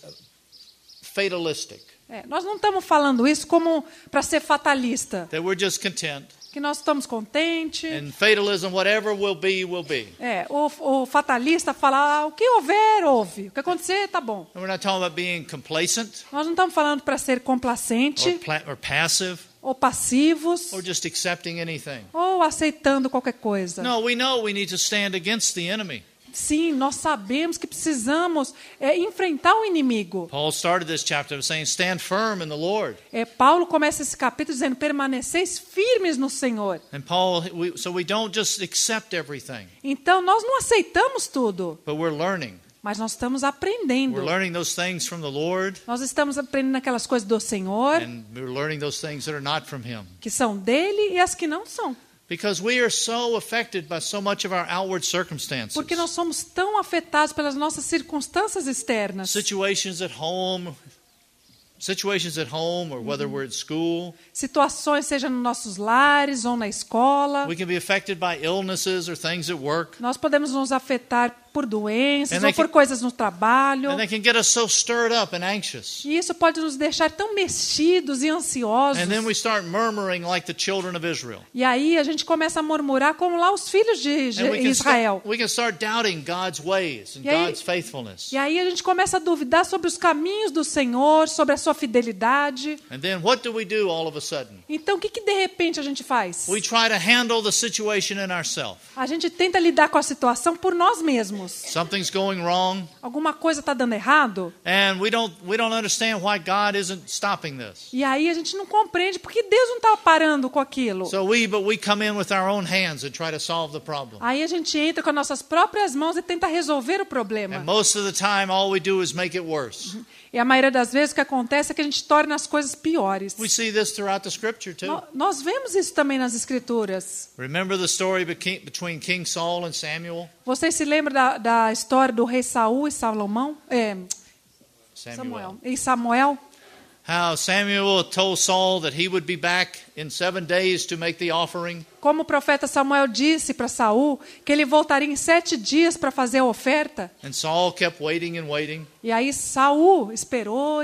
fatalistic, Nós não estamos falando isso como para ser fatalista, that we're just content. que nós estamos contentes. And fatalism, whatever will be, will be. O fatalista fala, o que houver, houve. O que acontecer, tá bom. And we're not talking about being complacent Nós não estamos falando para ser complacente, or passive ou passivos, or just accepting anything. ou aceitando qualquer coisa. No, we know we need to stand against the enemy. Sim, nós sabemos que precisamos enfrentar o inimigo. Paul started this chapter saying, stand firm in the Lord. Paulo começa esse capítulo dizendo, permaneceis firmes no Senhor. And Paul, so we don't just accept everything, Então, nós não aceitamos tudo, but we're learning Mas nós estamos aprendendo. We're learning those things from the Lord, Nós estamos aprendendo aquelas coisas do Senhor, and we're learning those things that are not from Him. que são dele e as que não são. Because we are so affected by so much of our outward circumstances. Porque nós somos tão afetados pelas nossas circunstâncias externas. Situations at home, or whether we're at school. Situações, seja nos nossos lares ou na escola. We can be affected by illnesses or things at work. Nós podemos nos afetar por doenças And ou they por coisas no trabalho. And they can get us so stirred up and anxious. E isso pode nos deixar tão mexidos e ansiosos. And then we start murmuring like the children of Israel. E aí a gente começa a murmurar como lá os filhos de And Israel. we can start doubting God's ways and E aí- God's faithfulness. E aí a gente começa a duvidar sobre os caminhos do Senhor, sobre a sua fidelidade. And then what do we do all of a sudden? Então o que de repente a gente faz? We try to handle the situation in ourselves. A gente tenta lidar com a situação por nós mesmos. Something's going wrong, Alguma coisa está dando errado? and we don't understand why God isn't stopping this. E aí a gente não compreende porque Deus não está parando com aquilo. So we come in with our own hands and try to solve the problem. Aí a gente entra com as nossas próprias mãos e tenta resolver o problema. And most of the time all we do is make it worse. E a maioria das vezes o que acontece é que a gente torna as coisas piores. We see this throughout the scripture too. Nós vemos isso também nas Escrituras. Remember the story between King Saul and Samuel? Vocês se lembram da história do rei Saul e Salomão? Samuel. E Samuel? How Samuel told Saul that he would be back in 7 days to make the offering. Como o profeta Samuel disse para Saul que ele voltaria em 7 dias para fazer a oferta. And Saul kept waiting and waiting. E aí Saul esperou.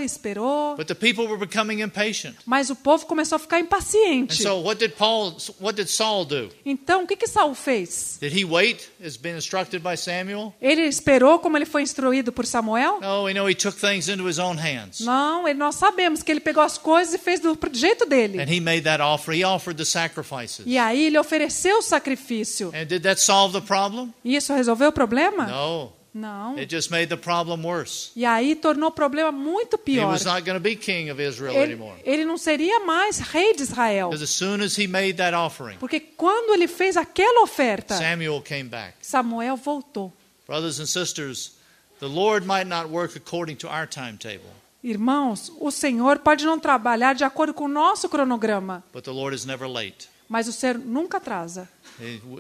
But the people were becoming impatient. Mas o povo começou a ficar And impaciente. so what did Saul do? Então o que Saul fez? Did he wait as been instructed by Samuel? Ele esperou como ele foi instruído por Samuel? No, we know he took things into his own hands. Não, nós sabemos que ele pegou as coisas e fez do jeito dele. And he made that offering. He offered the sacrifices. E aí ele ofereceu o sacrifício. And did that solve the problem? E isso resolveu o problema? No. Não. It just made the problem worse. E aí tornou o problema muito He pior. was not going to be king of Israel anymore. Ele não seria mais rei de Israel. Because as soon as he made that offering, Porque quando ele fez aquela oferta, Samuel came back. Samuel voltou. Brothers and sisters, the Lord might not work according to our timetable, Irmãos, o Senhor pode não trabalhar de acordo com o nosso cronograma, but the Lord is never late. mas o Senhor nunca atrasa.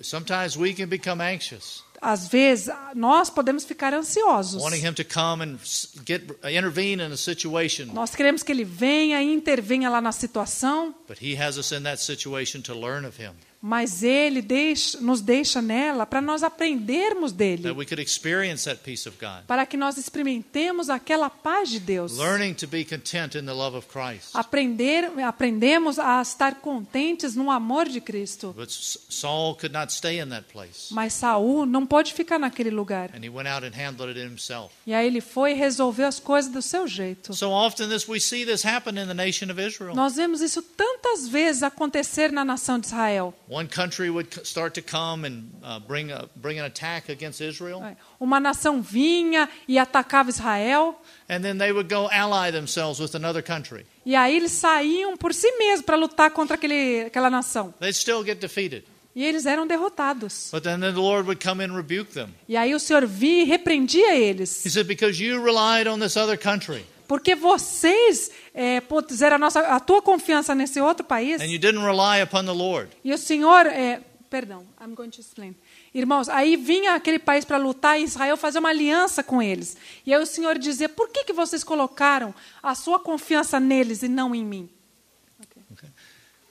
Sometimes we can become anxious, Às vezes, nós podemos ficar ansiosos. wanting him to come and intervene in a situation, Nós queremos que Ele venha e intervenha lá na situação, but he has us in that situation to learn of him, mas Ele nos deixa nela para nós aprendermos dele, that we could experience that peace of God, para que nós experimentemos aquela paz de Deus. learning to be content in the love of Christ. Aprendemos a estar contentes no amor de Cristo. But Saul could not stay in that place, Mas Saul não pôde ficar naquele lugar. and he went out and handled it himself. E aí ele foi e resolveu as coisas do seu jeito. So often we see this happen in the nation of Israel. Nós vemos isso tantas vezes acontecer na nação de Israel. One country would start to come and bring an attack against Israel, Uma nação vinha e atacava Israel, and then they would go ally themselves with another country. e aí eles saíam por si mesmos para lutar contra aquela nação. They'd still get defeated. E eles eram derrotados. But then the Lord would come and rebuke them. E aí o Senhor vinha e repreendia eles. He said, because you relied on this other country, Porque vocês puseram a tua confiança nesse outro país. and you didn't rely upon the Lord. E o Senhor, perdão, I'm going to explain. Irmãos, aí vinha aquele país para lutar e Israel fazer uma aliança com eles. E aí o Senhor dizia, por que vocês colocaram a sua confiança neles e não em mim? Okay.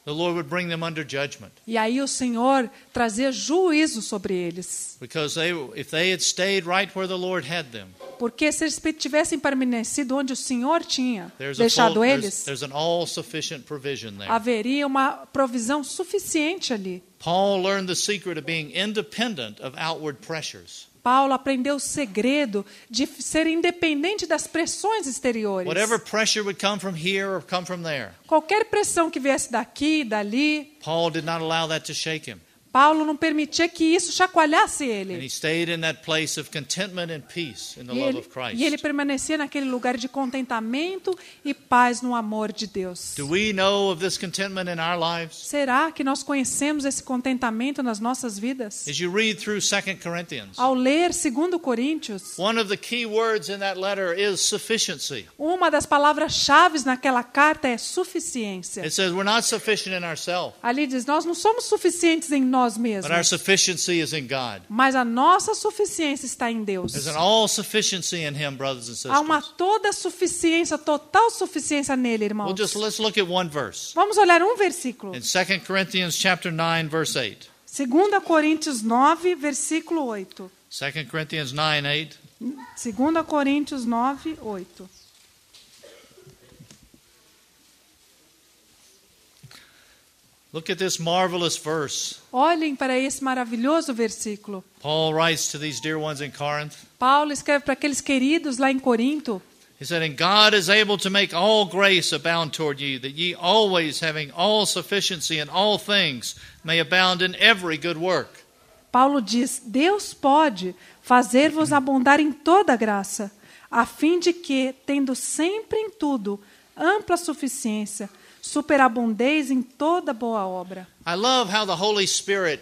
The Lord would bring them under judgment. E aí o Senhor trazia juízo sobre eles. Because if they had stayed right where the Lord had them, Porque se eles tivessem permanecido onde o Senhor tinha deixado eles, there's an all-sufficient provision there. haveria uma provisão suficiente ali. Paul learned the secret of being independent of outward pressures. Paulo aprendeu o segredo de ser independente das pressões exteriores. Whatever pressure would come from here or come from there, Qualquer pressão que viesse daqui e dali, Paul did not allow that to shake him. Paulo não permitia que isso chacoalhasse And ele. he stayed in that place of contentment and peace in the love of E ele Christ. permanecia naquele lugar de contentamento e paz no amor de Deus. Do we know of this contentment in our lives? Será que nós conhecemos esse contentamento nas nossas vidas? As you read through 2 Corinthians, Ao ler 2 Coríntios, one of the key words in that letter is sufficiency. uma das palavras-chave naquela carta é suficiência. It says we're not sufficient in ourselves, Ali diz, nós não somos suficientes em nós but our mesmos, sufficiency is in God. mas a nossa suficiência está em Deus. There's an all-sufficiency in Him, brothers and Há uma sisters. toda suficiência, total suficiência nele, irmãos. Let's look at one verse. Vamos olhar um versículo. In 2 Corinthians chapter 9, verse 8. 2 Coríntios 9, versículo 8. 2 Corinthians 9, 8. 2 Coríntios 9, 8. Look at this marvelous verse. Olhem para esse maravilhoso versículo. Paul writes to these dear ones in Corinth. Paulo escreve para aqueles queridos lá em Corinto. He said, "And God is able to make all grace abound toward you, that ye always, having all sufficiency in all things, may abound in every good work." Paulo diz, Deus pode fazer-vos abundar em toda graça, a fim de que, tendo sempre em tudo ampla suficiência, superabundeis em toda boa obra. I love how the Holy Spirit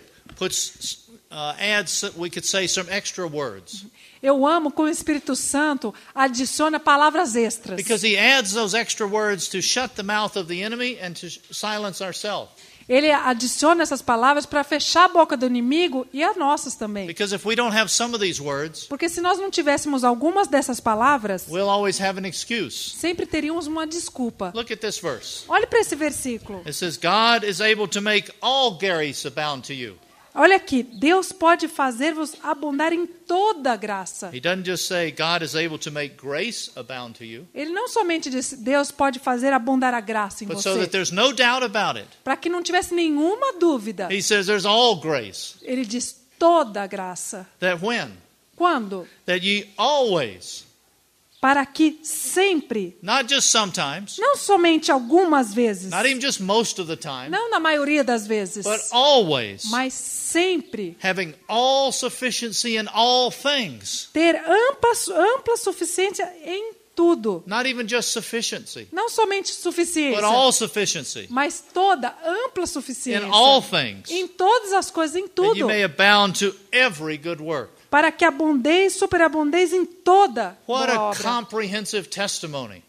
adds, we could say, some extra words. Eu amo como o Espírito Santo adiciona palavras extras. Because he adds those extra words to shut the mouth of the enemy and to silence ourselves. Ele adiciona essas palavras para fechar a boca do inimigo e as nossas também. Because if we don't have some of these words, Porque se nós não tivéssemos algumas dessas palavras, we'll always have an excuse. sempre teríamos uma desculpa. Look at this verse. Olhe para esse versículo. It says, God is able to make all grace abound to you. Olha aqui, Deus pode fazer-vos abundar em toda graça. He doesn't just say God is able to make grace abound to you, Ele não somente disse, Deus pode fazer abundar a graça em but so você, that there's no doubt about it. para que não tivesse nenhuma dúvida. He says there's all grace. Ele diz toda graça. That when? Quando? That ye always, Para que sempre, not just sometimes, não somente algumas vezes, not even just most of the time, não na maioria das vezes, but always, mas sempre having all sufficiency in all things. ter ampla suficiência em tudo. Not even just sufficiency, Não somente suficiência, but all sufficiency mas toda ampla suficiência in all things, em todas as coisas, em that you tudo, may abound to every good work. para que abundeis, superabundeis em toda What boa a obra. comprehensive testimony.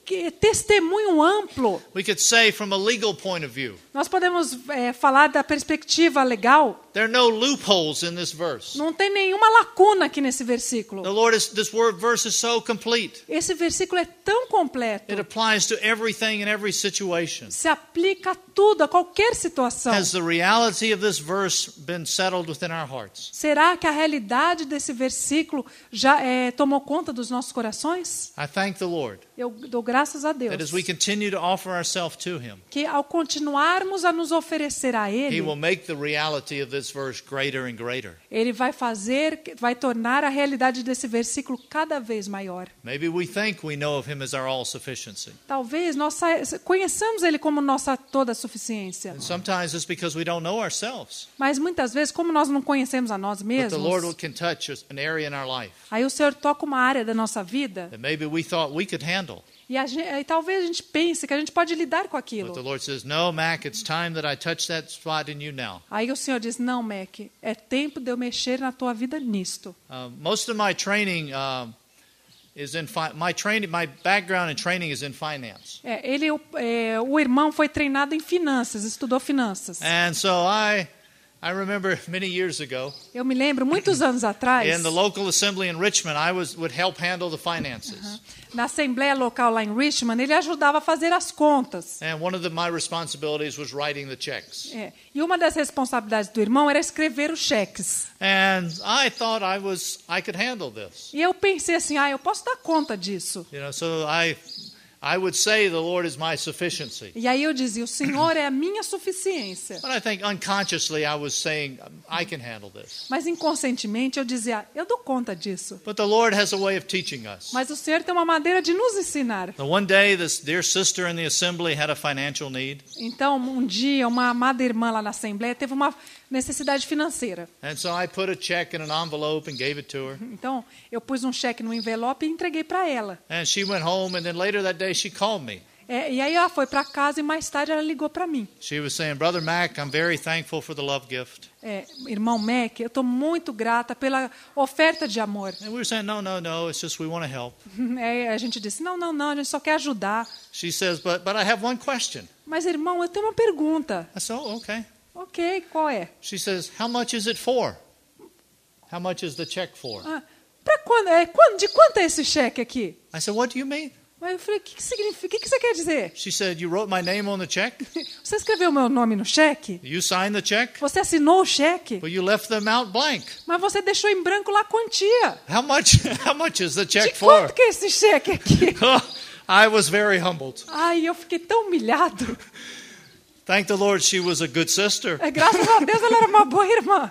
Que testemunho amplo. We could say from a legal point of view, Nós podemos falar da perspectiva legal. there are no loopholes in this verse. Não tem nenhuma lacuna aqui nesse versículo. This verse is so complete. Esse versículo é tão completo. It applies to everything in every situation. Se aplica a tudo, a qualquer situação. Has the reality of this verse been settled within our hearts? Será que a realidade desse versículo já tomou conta dos nossos corações? I thank the Lord Eu dou graças a Deus that as we continue to offer ourselves to Him, que ao continuarmos a nos oferecer a He Ele, will make the reality of this verse greater and greater. Ele vai tornar a realidade desse versículo cada vez maior. Maybe we think we know of Him as our all-sufficiency. Talvez nós conheçamos Ele como nossa toda suficiência. And sometimes it's because we don't know ourselves. Mas muitas vezes, como nós não conhecemos a nós But the Lord mesmos, can touch an area in our life aí o Senhor toca uma área da nossa vida that maybe we thought we could handle. e talvez a gente pense que a gente pode lidar com But the aquilo. Lord says, no, Mac, it's time that I touch that spot in you now. Aí o Senhor diz, não, Mac, é tempo de eu mexer na tua vida nisto. Most of my training is in my background in training is in finance. O irmão foi treinado em finanças, estudou finanças. And so I remember many years ago, Eu me lembro, muitos anos atrás, in the local assembly in Richmond, I would help handle the finances. na assembleia local lá em Richmond, ele ajudava a fazer as contas. And one of my responsibilities was writing the checks. E uma das responsabilidades do irmão era escrever os cheques. And I thought I could handle this. E eu pensei assim, eu posso dar conta disso. So I I would say the Lord is my sufficiency. E aí eu dizia, o Senhor é a minha suficiência. But I think unconsciously I was saying, I can handle this. Mas inconscientemente eu dizia, eu dou conta disso. But the Lord has a way of teaching us. Mas o Senhor tem uma maneira de nos ensinar. So one day, this dear sister in the assembly had a financial need. Então, um dia, uma amada irmã lá na Assembleia teve uma necessidade financeira. And so I put a check in an envelope and gave it to her. Então, eu pus um cheque no envelope e entreguei para ela. And she went home, and then later that day she called me. E aí ela foi para casa e mais tarde ela ligou para mim. She was saying, Brother Mac, I'm very thankful for the love gift. Irmão Mac, eu estou muito grata pela oferta de amor. And we were saying, no, it's just we want to help. A gente disse, não, a gente só quer ajudar. She says, but I have one question. Mas, irmão, eu tenho uma pergunta. I said, oh, okay. Ok, qual é? She says, how much is it for? How much is the check for? Para quando? De quanto é esse cheque aqui? I said, what do you mean? Aí eu falei, o que significa? O que você quer dizer? She said, you wrote my name on the check? Você escreveu meu nome no cheque? You signed the check? Você assinou o cheque? But you left the amount blank. Mas você deixou em branco lá a quantia. How much is the check De for? quanto que é esse cheque aqui? I was very humbled. Ai, eu fiquei tão humilhado. Thank the Lord she was a good sister. Graças a Deus ela era uma boa irmã.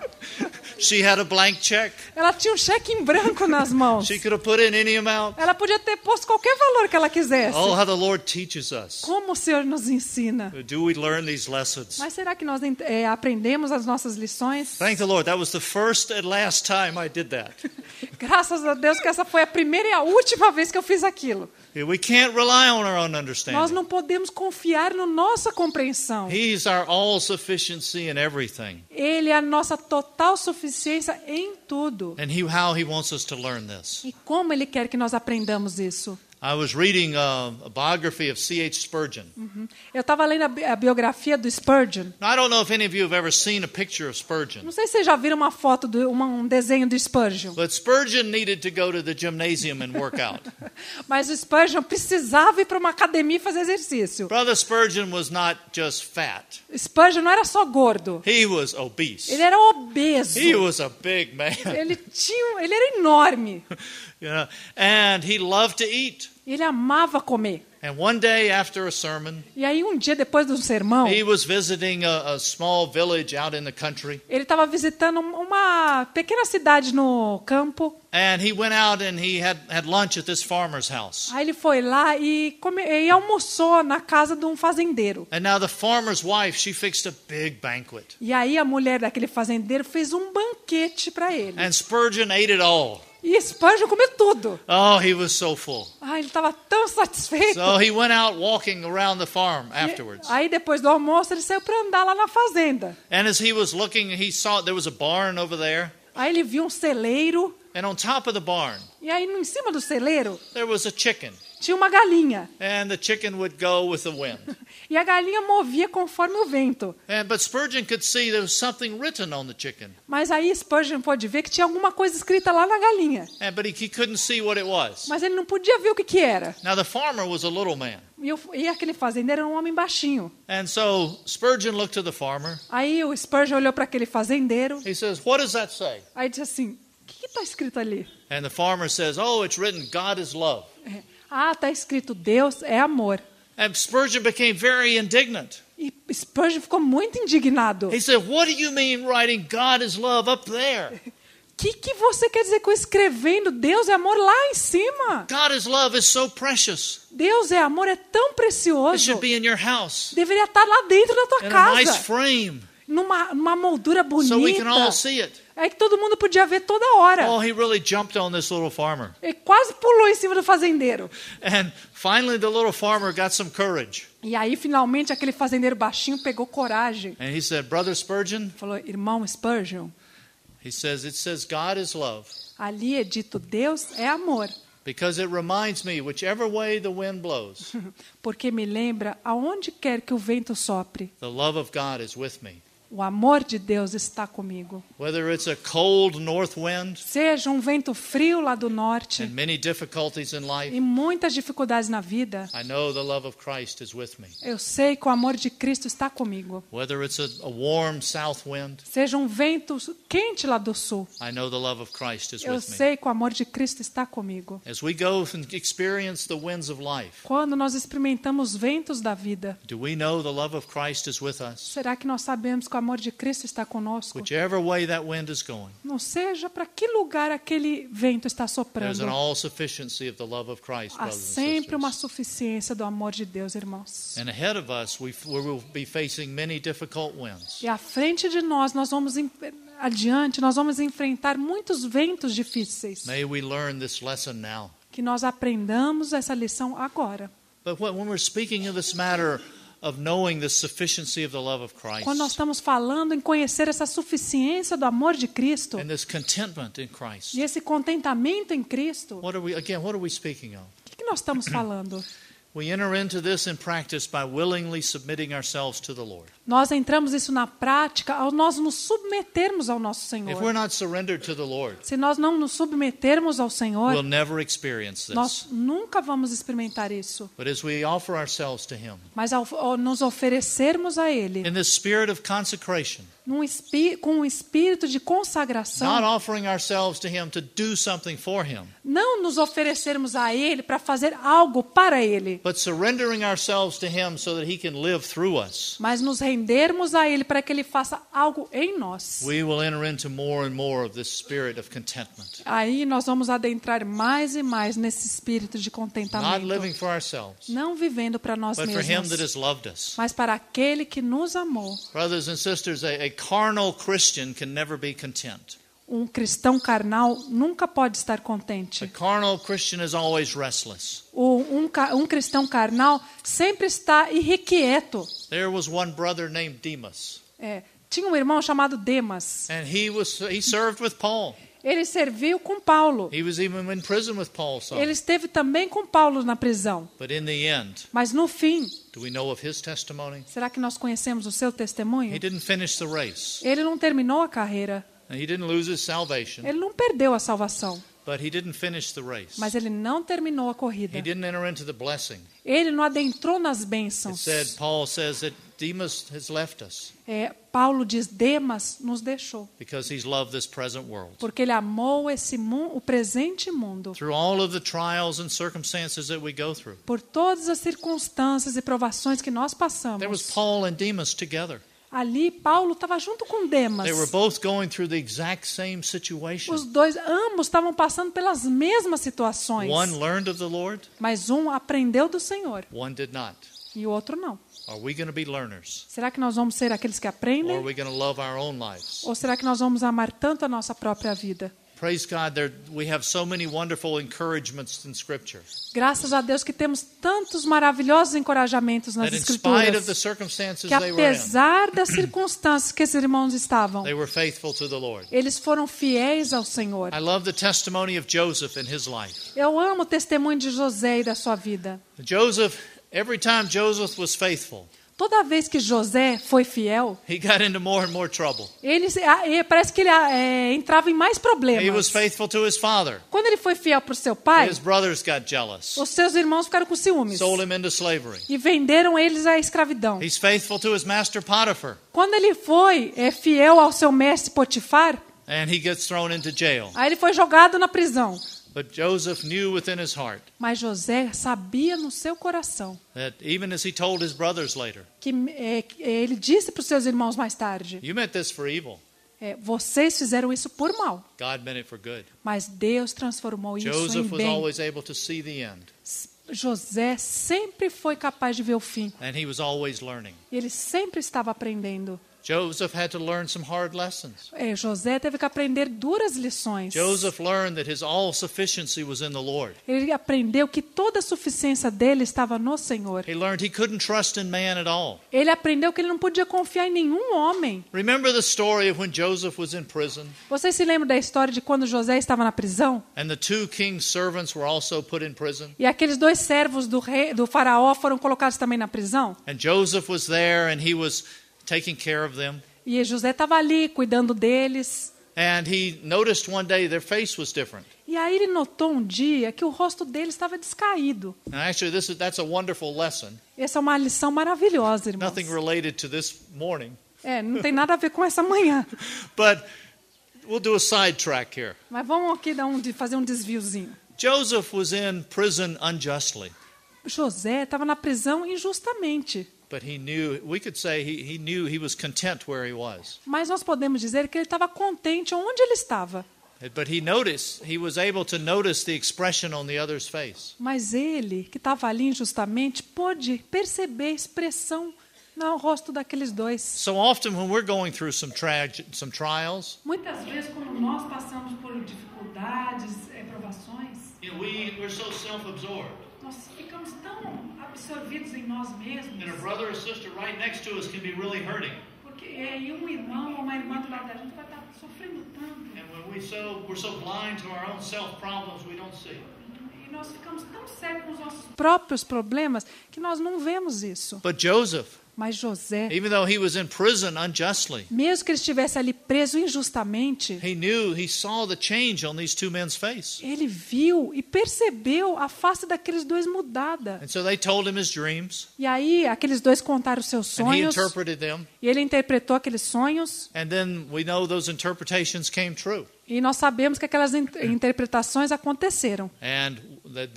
She had a blank check. Ela tinha um cheque em branco nas mãos. She could have put in any amount. Ela podia ter posto qualquer valor que ela quisesse. Oh, how the Lord teaches us. Como o Senhor nos ensina. Do we learn these lessons? Mas será que nós aprendemos as nossas lições? Thank the Lord. That was the first and last time I did that. Graças a Deus que essa foi a primeira e a última vez que eu fiz aquilo. We can't rely on our own understanding. Nós não podemos confiar na nossa compreensão. He's our all-sufficiency in everything. Ele é a nossa total suficiência em tudo. And how he wants us to learn this. E como Ele quer que nós aprendamos isso? I was reading a biography of C.H. Spurgeon. Eu estava lendo a biografia do Spurgeon. Now, I don't know if any of you have ever seen a picture of Spurgeon. Não sei se vocês já viram uma foto, um desenho do Spurgeon. But Spurgeon needed to go to the gymnasium and work out. Mas o Spurgeon precisava ir para uma academia e fazer exercício. Brother Spurgeon was not just fat. Spurgeon não era só gordo. He was obese. Ele era obeso. He was a big man. Ele era enorme. You know, and he loved to eat. Ele amava comer. And one day after a sermon, E aí um dia depois do sermão, he was visiting a small village out in the country. ele estava visitando uma pequena cidade no campo. And he went out and he had lunch at this farmer's house. Aí ele foi lá e almoçou na casa de um fazendeiro. And now the farmer's wife, she fixed a big banquet. E aí a mulher daquele fazendeiro fez um banquete para ele. And Spurgeon ate it all. E Spurgeon comeu tudo. Oh, he was so full. Ele estava tão satisfeito. So he went out walking around the farm afterwards. Aí depois do almoço ele saiu para andar lá na fazenda. And as he was looking, he saw there was a barn over there. Aí ele viu um celeiro. And on top of the barn, E aí em cima do celeiro there was a chicken. tinha uma galinha. And the chicken would go with the wind. E a galinha movia conforme o vento. But Spurgeon could see there was something written on the chicken. Mas aí Spurgeon pôde ver que tinha alguma coisa escrita lá na galinha. But he couldn't see what it was. Mas ele não podia ver o que era. Now the farmer was a little man. E aquele fazendeiro era um homem baixinho. And so Spurgeon looked to the farmer. Aí o Spurgeon olhou para aquele fazendeiro. He says, "What does that say?" Aí disse assim, o que está escrito ali? And the farmer says, "Oh, it's written, God is love." Está escrito Deus é amor. And Spurgeon became very indignant. E Spurgeon ficou muito indignado. He said, "What do you mean writing God is love up there? O que você quer dizer com escrevendo Deus é amor lá em cima? God is love is so precious. Deus é amor, é tão It precioso. should be in your house Deveria estar lá dentro da tua in a nice casa. frame Numa moldura bonita. so we can all see it." É que todo mundo podia ver toda hora. Oh, he really jumped on this little farmer. Ele quase pulou em cima do fazendeiro. And finally the little farmer got some courage. E aí, finalmente, aquele fazendeiro baixinho pegou coragem. And he said, "Brother Spurgeon," Falou, irmão Spurgeon, he says, "it says God is love ali é dito Deus é amor. because it reminds me whichever way the wind blows, Porque me lembra, aonde quer que o vento sopre, the love of God is with me." O amor de Deus está comigo. Whether it's a cold north wind Seja um vento frio lá do norte and many difficulties in life, e muitas dificuldades na vida, I know the love of Christ is with me. eu sei que o amor de Cristo está comigo. Whether it's a warm south wind, Seja um vento quente lá do sul, I know the love of Christ is eu with me. sei que o amor de Cristo está comigo. As we go and experience the winds of life, Quando nós experimentamos ventos da vida, do we know the love of Christ is with us? será que nós sabemos que o amor de Cristo está conosco? Whichever way that wind is going, Não seja para que lugar aquele vento está there's soprando. an all-sufficiency of the love of Christ, Há brothers and sempre uma sisters. suficiência do amor de Deus, irmãos. And ahead of us, we will be facing many difficult winds. E à frente de nós, adiante, nós vamos enfrentar muitos ventos difíceis. May we learn this lesson now. Que nós aprendamos essa lição agora. But when we're speaking of this matter of knowing the sufficiency of the love of Christ Quando nós estamos falando em conhecer essa suficiência do amor de Cristo and this contentment in Christ, e esse contentamento em Cristo, what are we speaking of? o que nós estamos falando? We enter into this in practice by willingly submitting ourselves to the Lord. Nós entramos isso na prática ao nós nos submetermos ao nosso If we're Senhor. not surrendered to the Lord, Se nós não nos submetermos ao Senhor, we'll never experience this. nós nunca vamos experimentar isso. But as we offer ourselves to Him, Mas ao nos oferecermos a Ele, in this spirit of consecration, com um espírito de not consagração, offering ourselves to Him to do something for Him, não nos oferecermos a Ele para fazer algo para Ele, but surrendering ourselves to Him so that He can live through us, mas nos rendermos a Ele para que Ele faça algo em nós. we will enter into more and more of this spirit of contentment. Aí nós vamos adentrar mais e mais nesse espírito de Not contentamento, living for ourselves, não vivendo para nós but for Him that mesmos, has loved us. mas para aquele que nos amou. Brothers and sisters, a carnal Christian can never be content. Um cristão carnal nunca pode estar A contente. carnal Christian is always restless. Um cristão carnal sempre está irrequieto. There was one brother named Demas, Tinha um irmão chamado Demas. and he served with Paul. Ele serviu com Paulo. He was even in prison with Paul some. Ele esteve também com Paulo na prisão. But in the end, Mas no fim, do we know of his testimony? será que nós conhecemos o seu testemunho? He didn't finish the race. Ele não terminou a carreira. And he didn't lose his salvation, Ele não perdeu a salvação. but he didn't finish the race. Mas ele não terminou a corrida. He didn't enter into the blessing. Ele não adentrou nas It bênçãos. Paul says that Demas has left us Paulo diz, Demas nos deixou. because he's loved this present world. Porque ele amou o presente mundo. Through all of the trials and circumstances that we go through, Por todas as circunstâncias e provações que nós there was passamos. Paul and Demas together. Ali, Paulo estava junto com Demas. They were both going through the exact same situation. Os dois, ambos estavam passando pelas mesmas situações. One learned of the Lord, Mas um aprendeu do Senhor one did not. e o outro não. Are we going to be learners? Será que nós vamos ser aqueles que Or are aprendem? we going to love our own lives? Ou será que nós vamos amar tanto a nossa própria vida? Praise God, we have so many wonderful encouragements in Scripture. Graças a Deus que temos tantos maravilhosos encorajamentos nas That in spite of the Escrituras. circumstances Que they were in, apesar das circunstâncias que esses irmãos estavam, they were faithful to the Lord. eles foram fiéis ao Senhor. I love the testimony of Joseph in his life. Eu amo o testemunho de José e da sua vida. Joseph, every time Joseph was faithful, Toda vez que José foi fiel, he got into more and more trouble. parece que ele entrava em mais He was problemas. faithful to his father. Quando ele foi fiel para o seu pai, His brothers got jealous, os seus irmãos ficaram com ciúmes sold him into slavery. e venderam eles à escravidão. He's faithful to his master Potiphar, Quando ele foi fiel ao seu mestre Potifar, and he gets thrown into jail. aí ele foi jogado na prisão. But Joseph knew within his heart Mas José sabia no seu coração that even as he told his brothers later, que ele disse para os seus irmãos mais tarde, you meant this for evil. vocês fizeram isso por mal, God meant it for good. mas Deus transformou isso em Joseph was bem. always able to see the end, José sempre foi capaz de ver o fim. and he was always learning. Ele sempre estava aprendendo. Joseph had to learn some hard lessons. José teve que aprender duras lições. Joseph learned that his all-sufficiency was in the Lord. Ele aprendeu que toda a suficiência dele estava no Senhor. He learned he couldn't trust in man at all. Ele aprendeu que ele não podia confiar em nenhum homem. Remember the story of when Joseph was in prison, Vocês se lembram da história de quando José estava na prisão? and the two king's servants were also put in prison? E aqueles dois servos do faraó foram colocados também na prisão? And Joseph was there, and he was taking care of them. E José estava ali cuidando deles. And he noticed one day their face was different. E aí ele notou um dia que o rosto deles estava descaído. And actually, that's a wonderful lesson. Essa é uma lição maravilhosa, irmãos. Nothing related to this morning. Não tem nada a ver com essa manhã. But we'll do a sidetrack here. Mas vamos aqui fazer um desviozinho. Joseph was in prison unjustly. José estava na prisão injustamente. But he knew, we could say he knew he was content where he was. Mas nós podemos dizer que ele estava contente onde ele estava. But he was able to notice the expression on the other's face. Mas ele, que estava ali injustamente, pôde perceber a expressão no rosto daqueles dois. So often when we're going through some trials, Muitas vezes quando nós passamos por dificuldades, provações, we're so self-absorbed. nós ficamos tão absorvidos em nós mesmos. And a brother or sister right next to us can be really hurting. Porque um irmão ou uma irmã do lado da gente vai estar sofrendo tanto. And when we're so blind to our own self-problems, we don't see. E nós ficamos tão cegos com os nossos próprios problemas que nós não vemos isso. But Joseph, Mas José, even though he was in prison unjustly, mesmo que ele estivesse ali preso injustamente, he saw the change on these two men's face. ele viu e percebeu a face daqueles dois mudada. And so they told him his dreams, E aí, aqueles dois contaram os seus and he sonhos, interpreted them. e ele interpretou aqueles sonhos, And then we know those interpretations came true. e nós sabemos que aquelas interpretações aconteceram. And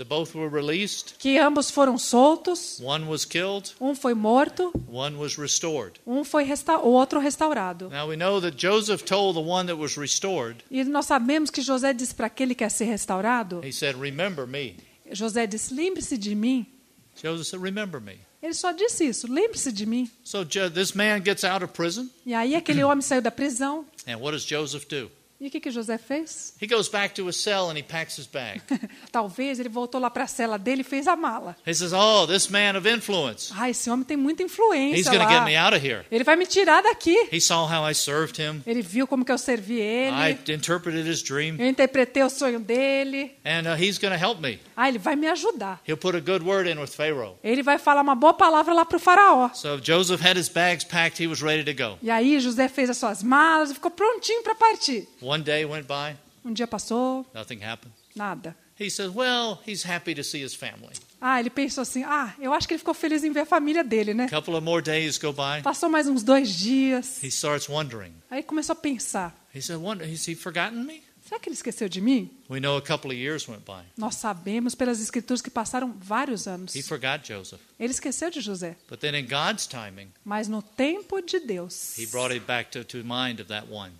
both were released. Que ambos foram soltos, One was killed, um foi morto, one was restored. o outro restaurado. Now we know that Joseph told the one that was restored, E nós sabemos que José disse para aquele que quer ser restaurado, he said, "Remember me." José disse, lembre-se de mim. Joseph said, "Remember me." Ele só disse isso, lembre-se de mim. So this man gets out of prison, E aí aquele homem saiu da prisão. and what does Joseph do? E o que José fez? He goes back to his cell and he packs his bag. Talvez ele voltou lá para a cela dele e fez a mala. He says, "Oh, this man of influence. Esse homem tem muita He's influência going to get lá. me out of here. Ele vai me tirar daqui. He saw how I served him. Ele viu como que eu servi ele. I interpreted his dream, Eu interpretei o sonho dele. and he's going to help me. Ele vai me ajudar. He'll put a good word in with Pharaoh." Ele vai falar uma boa palavra lá para o faraó. So Joseph had his bags packed. He was ready to go. E aí José fez as suas malas e ficou prontinho para partir. One day went by. Um dia passou, Nothing happened. nada. He says, "Well, he's happy to see his family." Ele pensou assim, eu acho que ele ficou feliz em ver a família dele, né? A couple of more days go by. Passou mais uns 2 dias. He starts wondering. Aí começou a pensar, He said, "Has he forgotten me?" será que ele esqueceu de mim? We know a couple of years went by. Nós sabemos pelas escrituras que passaram vários anos. He forgot Joseph. Ele esqueceu de José. But then in God's timing, Mas no tempo de Deus, he brought it back to mind of that one.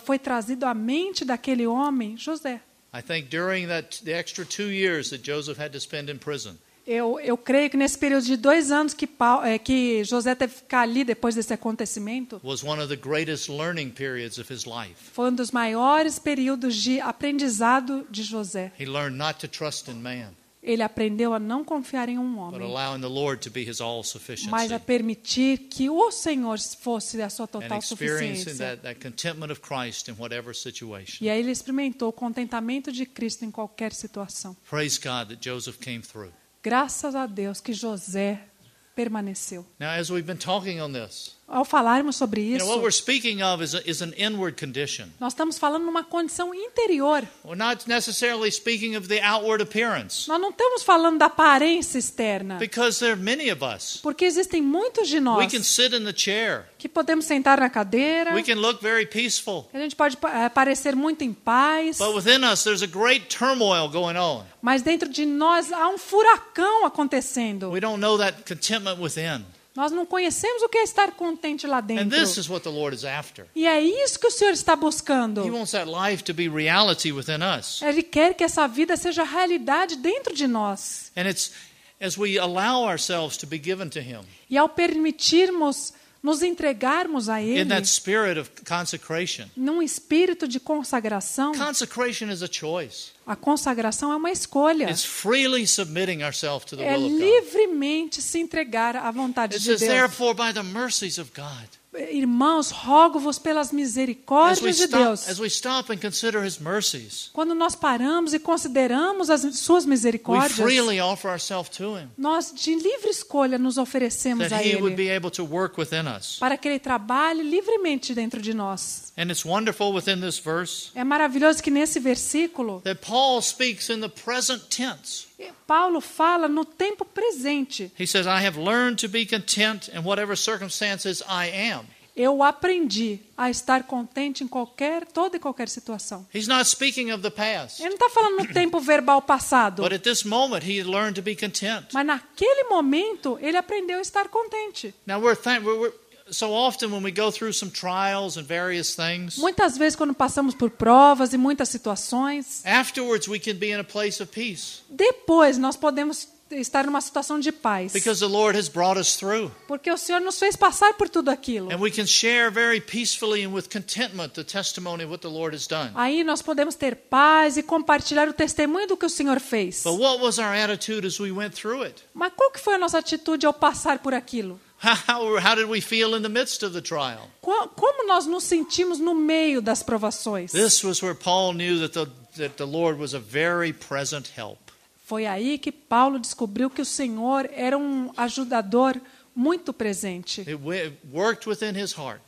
foi trazido à mente daquele homem, José. I think during the extra 2 years that Joseph had to spend in prison, Eu creio que nesse período de 2 anos que José teve que ficar ali depois desse acontecimento, was one of the greatest learning periods of his life. foi um dos maiores períodos de aprendizado de José. He learned not to trust in man, Ele aprendeu a não confiar em um but homem, allowing the Lord to be his mas all-sufficiency. a permitir que o Senhor fosse a sua And total experiencing suficiência. that contentment of Christ in whatever situation. E aí ele experimentou o contentamento de Cristo em qualquer situação. Praise God that Joseph came through. Graças a Deus que José permaneceu. Now, as we've been talking on this, Ao falarmos sobre isso, what we're speaking of is an inward condition. nós estamos falando numa condição interior. We're not necessarily speaking of the outward appearance, Nós não estamos falando da aparência externa, because there are many of us. porque existem muitos de We nós can sit in the chair. que podemos sentar na cadeira, We can look very peaceful. que a gente pode parecer muito em paz, But within us, there's a great turmoil going on. mas dentro de nós há um furacão acontecendo. We don't know that contentment within. Nós não conhecemos o que é estar contente lá And dentro. this is what the Lord is after. E é isso que o Senhor está He buscando. wants that life to be reality within us. Ele quer que essa vida seja realidade dentro de nós. And it's as we allow ourselves to be given to Him E ao permitirmos nos entregarmos a in Ele, that spirit of consecration. num espírito de consagração, Consecration is a choice. a consagração é uma escolha. It's freely submitting ourselves to the É will of God. livremente se entregar à vontade It de says, Deus. therefore, by the mercies of God. Irmãos, rogo-vos pelas misericórdias de Deus. as we stop and consider His mercies, Quando nós paramos e consideramos as suas we misericórdias, freely offer ourselves to Him, nós de livre escolha nos oferecemos that a He would Ele, be able to work within us. para que Ele trabalhe livremente dentro de nós. And it's wonderful within this verse É maravilhoso que nesse versículo, that Paul speaks in the present tense. Paulo fala no tempo presente. He says, I have learned to be content in whatever circumstances I am. Eu aprendi a estar contente em toda e qualquer situação. He's not speaking of the past, Ele não está falando no tempo verbal passado, but at this moment he had learned to be content. mas naquele momento ele aprendeu a estar contente. Now so often when we go through some trials and various things, Muitas vezes quando passamos por provas e muitas situações, afterwards we can be in a place of peace depois nós podemos estar numa situação de paz, because the Lord has brought us through. porque o Senhor nos fez passar por tudo aquilo. And we can share very peacefully and with contentment the testimony of what the Lord has done. Aí nós podemos ter paz e compartilhar o testemunho do que o Senhor fez. But what was our attitude as we went through it? Mas qual que foi a nossa atitude ao passar por aquilo? How did we feel in the midst of the trial? Como nós nos sentimos no meio das provações? This was where Paul knew that the Lord was a very present help. Foi aí que Paulo descobriu que o Senhor era um ajudador muito presente, It worked within his heart.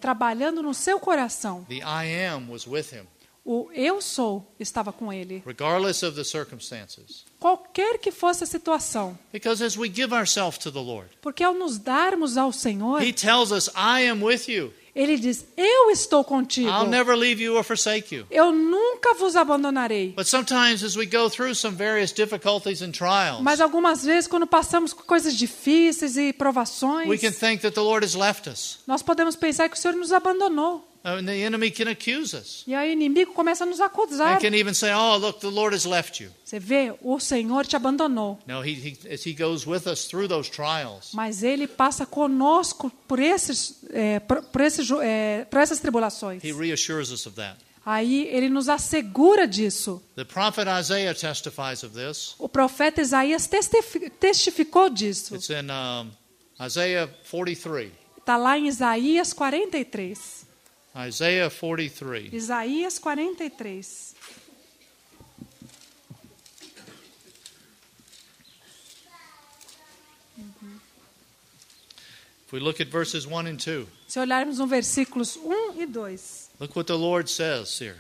Trabalhando no seu coração. The I am was with him, O eu sou estava com ele, regardless of the circumstances. qualquer que fosse a situação. Because as we give ourselves to the Lord, Porque ao nos darmos ao Senhor, He tells us, I am with you. Ele diz, eu estou contigo. I'll never leave you or forsake you. Eu nunca vos abandonarei. But sometimes as we go through some various difficulties and trials, Mas algumas vezes, quando passamos por coisas difíceis e provações, we can think that the Lord has left us. nós podemos pensar que o Senhor nos abandonou. And the enemy can accuse us. E aí o inimigo começa a nos acusar. And can even say, oh, look, the Lord has left you. Você vê, o Senhor te abandonou. No, as He goes with us through those trials, Mas Ele passa conosco por essas tribulações. He reassures us of that. Aí Ele nos assegura disso. The prophet Isaiah testifies of this. O profeta Isaías testificou disso. It's in Isaiah 43. Está lá em Isaías 43. Isaiah 43. Isaías 43. If we look at verses 1 and 2, Se olharmos no versículos 1 e 2, look what the Lord says here.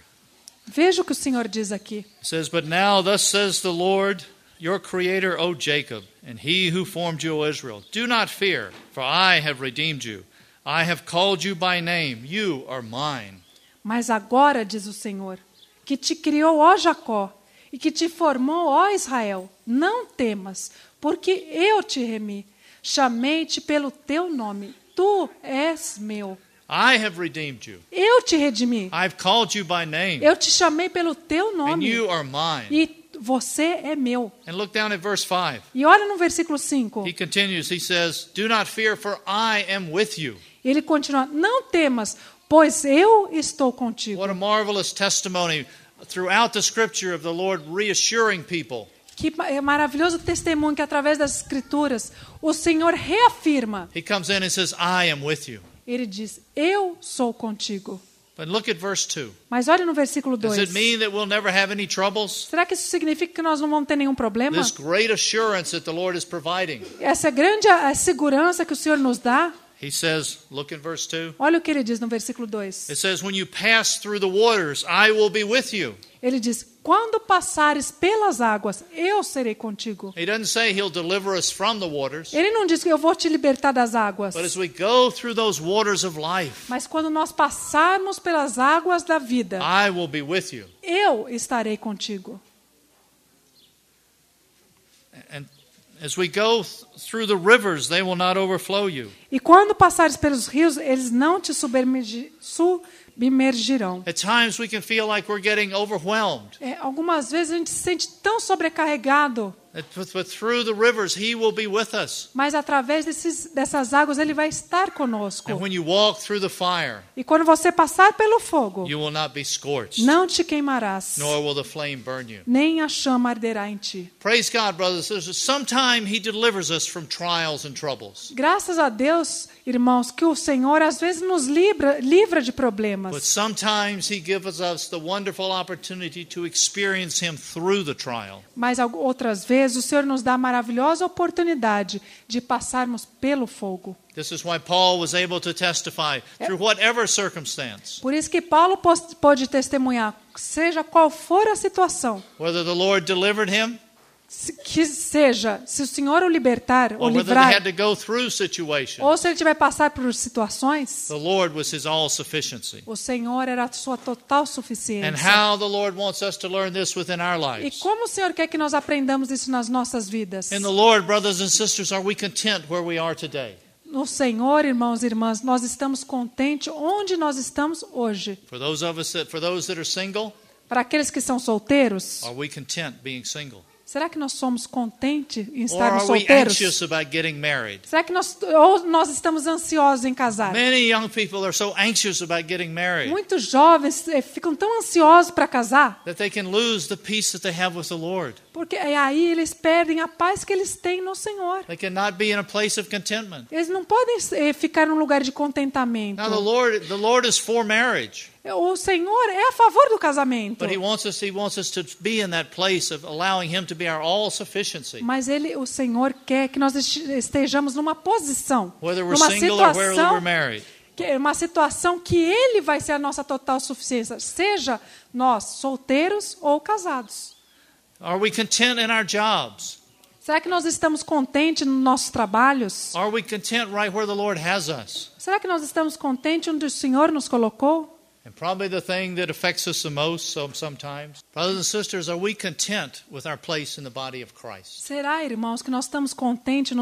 veja o que o Senhor diz aqui. It says, But now thus says the Lord, your Creator, O Jacob, and He who formed you, O Israel, do not fear, for I have redeemed you. I have called you by name. You are mine. Mas agora, diz o Senhor, que te criou, ó Jacó, e que te formou, ó Israel, não temas, porque eu te remi. Chamei-te pelo teu nome. Tu és meu. I have redeemed you. Eu te redimi. I've called you by name, Eu te chamei pelo teu and nome. you are mine. E você é meu. And look down at verse 5. E olha no versículo 5. He continues, he says, Do not fear, for I am with you. Ele continua, não temas, pois eu estou contigo. What a marvelous testimony throughout the scripture of the Lord reassuring people. Que maravilhoso testemunho que através das Escrituras o Senhor reafirma. He comes in and says, I am with you. Ele diz, eu sou contigo. But look at verse 2. Mas olha no versículo Does 2. it mean that we'll never have any troubles? Será que isso significa que nós não vamos ter nenhum problema? This great assurance that the Lord is providing. Essa grande segurança que o Senhor nos dá. He says, look in verse 2. Olha o que ele diz no versículo 2. It says, When you pass through the waters, I will be with you. Ele diz, quando passares pelas águas, eu serei contigo. He doesn't say he'll deliver us from the waters. Ele não diz que eu vou te libertar das águas. But as we go through those waters of life, Mas quando nós passarmos pelas águas da vida, I will be with you. eu estarei contigo. And as we go through the rivers, they will not overflow you. E quando passares pelos rios, eles não te submergirão. At times we can feel like we're getting overwhelmed. Algumas vezes a gente se sente tão sobrecarregado But through the rivers, He will be with us. Mas através dessas águas Ele vai estar conosco. And when you walk through the fire, E quando você passar pelo fogo, you will not be scorched, não te queimarás, nor will the flame burn you. nem a chama arderá em ti. Praise God, brothers and sisters. Sometime He delivers us from trials and troubles. Graças a Deus, irmãos, que o Senhor às vezes nos livra de But problemas. sometimes He gives us the wonderful opportunity to experience Him through the trial. Mas outras vezes o Senhor nos dá a maravilhosa oportunidade de passarmos pelo fogo. This is why Paul was able to testify through whatever circumstance. Por isso que Paulo pôde testemunhar, seja qual for a situação, Whether the Lord delivered him, se o Senhor o libertar, o or whether they livrar, had to go through situations, ou se ele tiver que passar por situações, the Lord was his all-sufficiency. o Senhor era a sua total And suficiência. how the Lord wants us to learn this within our E lives. como o Senhor quer que nós aprendamos isso nas nossas vidas? In the Lord, brothers and sisters, are we content where we are today? No Senhor, irmãos e irmãs, nós estamos contentes onde nós estamos hoje. For those that are single, Para aqueles que são solteiros, are we content being single? será que nós somos contentes em Or estarmos are we solteiros? anxious about getting married? Será que nós estamos ansiosos em casar? Many young people are so anxious about getting married Muitos jovens ficam tão ansiosos para casar, that they can lose the peace that they have with the Lord. porque aí eles perdem a paz que eles têm no Senhor. They cannot be in a place of contentment. Eles não podem ficar num lugar de contentamento. Now the Lord is for marriage, O Senhor é a favor do casamento. but He wants us to be in that place of allowing Him to be our all-sufficiency. Mas o Senhor quer que nós estejamos numa posição, Whether we're numa single or whether situação, we're married. uma situação que Ele vai ser a nossa total suficiência, seja nós solteiros ou casados. Are we content in our jobs? Será que nós estamos contentes nos nossos trabalhos? Are we content right where the Lord has us? Será que nós estamos contentes onde o Senhor nos colocou? And probably the thing that affects us the most sometimes. Brothers and sisters, are we content with our place in the body of Christ? Será, irmãos, que nós estamos contentes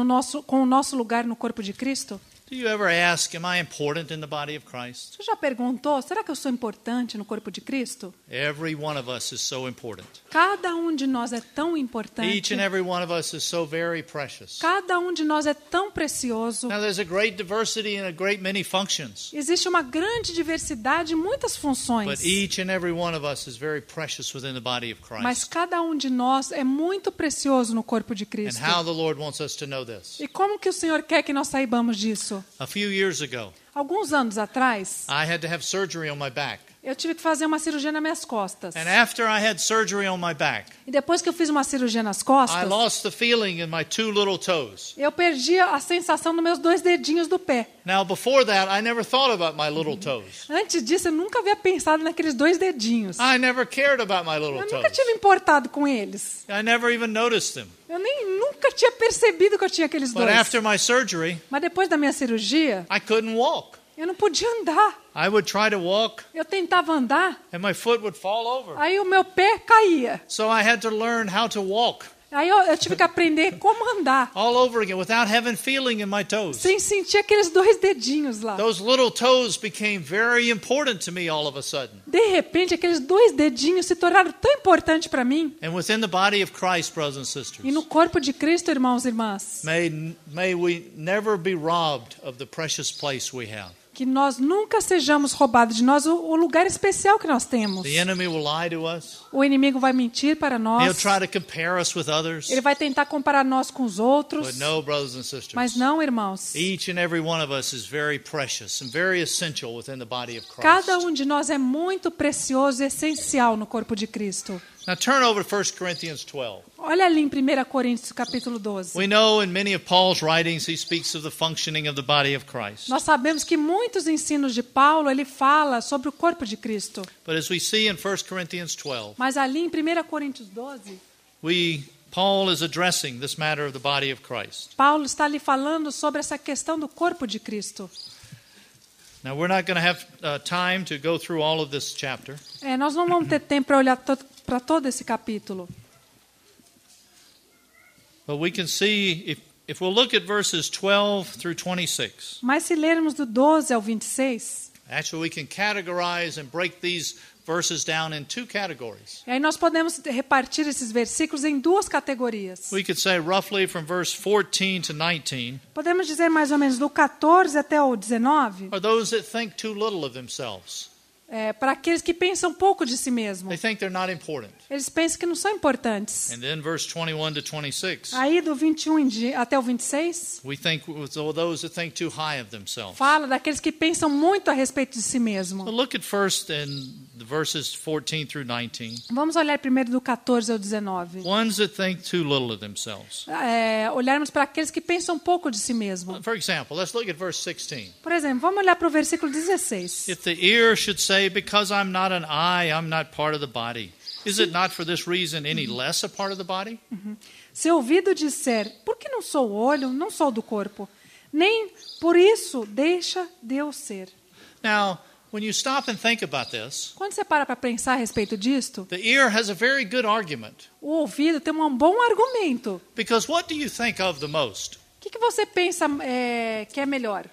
com o nosso lugar no corpo de Cristo? Do you ever ask, am I important in the body of Christ? Você já perguntou, será que eu sou importante no corpo de Cristo? Every one of us is so important. Cada um de nós é tão importante. Each and every one of us is so very precious. Cada um de nós é tão precioso. Now there's a great diversity and a great many functions. Existe uma grande diversidade e muitas funções. But each and every one of us is very precious within the body of Mas Christ. cada um de nós é muito precioso no corpo de And Cristo. how the Lord wants us to know this. E como que o Senhor quer que nós saibamos disso? A few years ago, Alguns anos atrás, I had to have surgery on my back. eu tive que fazer uma cirurgia nas minhas costas. And after I had surgery on my back, E depois que eu fiz uma cirurgia nas I costas, lost the feeling in my two little toes. eu perdi a sensação nos meus 2 dedinhos do pé. Now, before that, I never thought about my little toes. Antes disso, eu nunca havia pensado naqueles 2 dedinhos. I never cared about my little Eu nunca toes. tive importado com eles. I never even noticed them. Eu nunca tinha percebido que eu tinha aqueles But 2. after my surgery, Mas depois da minha cirurgia, I couldn't walk. eu não podia andar. I would try to walk, Eu tentava andar, and my foot would fall over. aí o meu pé caía. So I had to learn how to walk Aí eu tive que aprender como andar, all over again without having feeling in my toes. sem sentir aqueles 2 dedinhos lá. Those little toes became very important to me all of a sudden. De repente, aqueles 2 dedinhos se tornaram tão importantes para mim. And within the body of Christ, brothers and E sisters, no corpo de Cristo, irmãos e irmãs, may we never be robbed of the precious place we have. que nós nunca sejamos roubados de nós o lugar especial que nós temos. The enemy will lie to us. O inimigo vai mentir para He'll nós. try to compare us with others. Ele vai tentar comparar nós com os outros. But no, brothers and sisters. Mas não, irmãos. Each and every one of us is very precious and very essential within the body of Christ. Cada um de nós é muito precioso e essencial no corpo de Cristo. Now turn over to 1 Corinthians 12. Olha ali em 1 Coríntios capítulo 12. We know in many of Paul's writings he speaks of the functioning of the body of Christ. Nós sabemos que muitos ensinos de Paulo, ele fala sobre o corpo de Cristo. But as we see in 1 Corinthians 12, Mas ali em 1 Coríntios 12, Paul is addressing this matter of the body of Christ. Paulo está ali falando sobre essa questão do corpo de Cristo. Now we're not going to have time to go through all of this chapter. Nós não vamos ter tempo para olhar para todo esse capítulo. But we can see, if we'll look at verses 12 through 26, Mas se lermos do 12 ao 26, Actually, we can categorize and break these verses down in two categories. E aí nós podemos repartir esses versículos em duas categorias. We could say roughly from verse 14 to 19 Podemos dizer mais ou menos do 14 até o 19, are those that think too little of themselves. para aqueles que pensam pouco de si mesmo. They think they're not important. Eles pensam que não são importantes. And then verse 21 to 26, Aí do 21 até o 26, we think those that think too high of themselves. fala daqueles que pensam muito a respeito de si mesmo. So look at first in the verses 14 through 19. Vamos olhar primeiro do 14 ao 19. Ones that think too little of themselves. Olharmos para aqueles que pensam pouco de si mesmo. For example, let's look at verse 16. Por exemplo, vamos olhar para o versículo 16. If the ear should say, because I'm not an eye, I'm not part of the body, is it not for this reason any less a part of the body? Se o ouvido disser, por que não sou o olho, não sou do corpo, nem por isso deixa Deus ser. Now, when you stop and think about this, Quando você para pensar a respeito disto, the ear has a very good argument. o ouvido tem um bom argumento. Because what do you think of the most? O que você pensa que é melhor?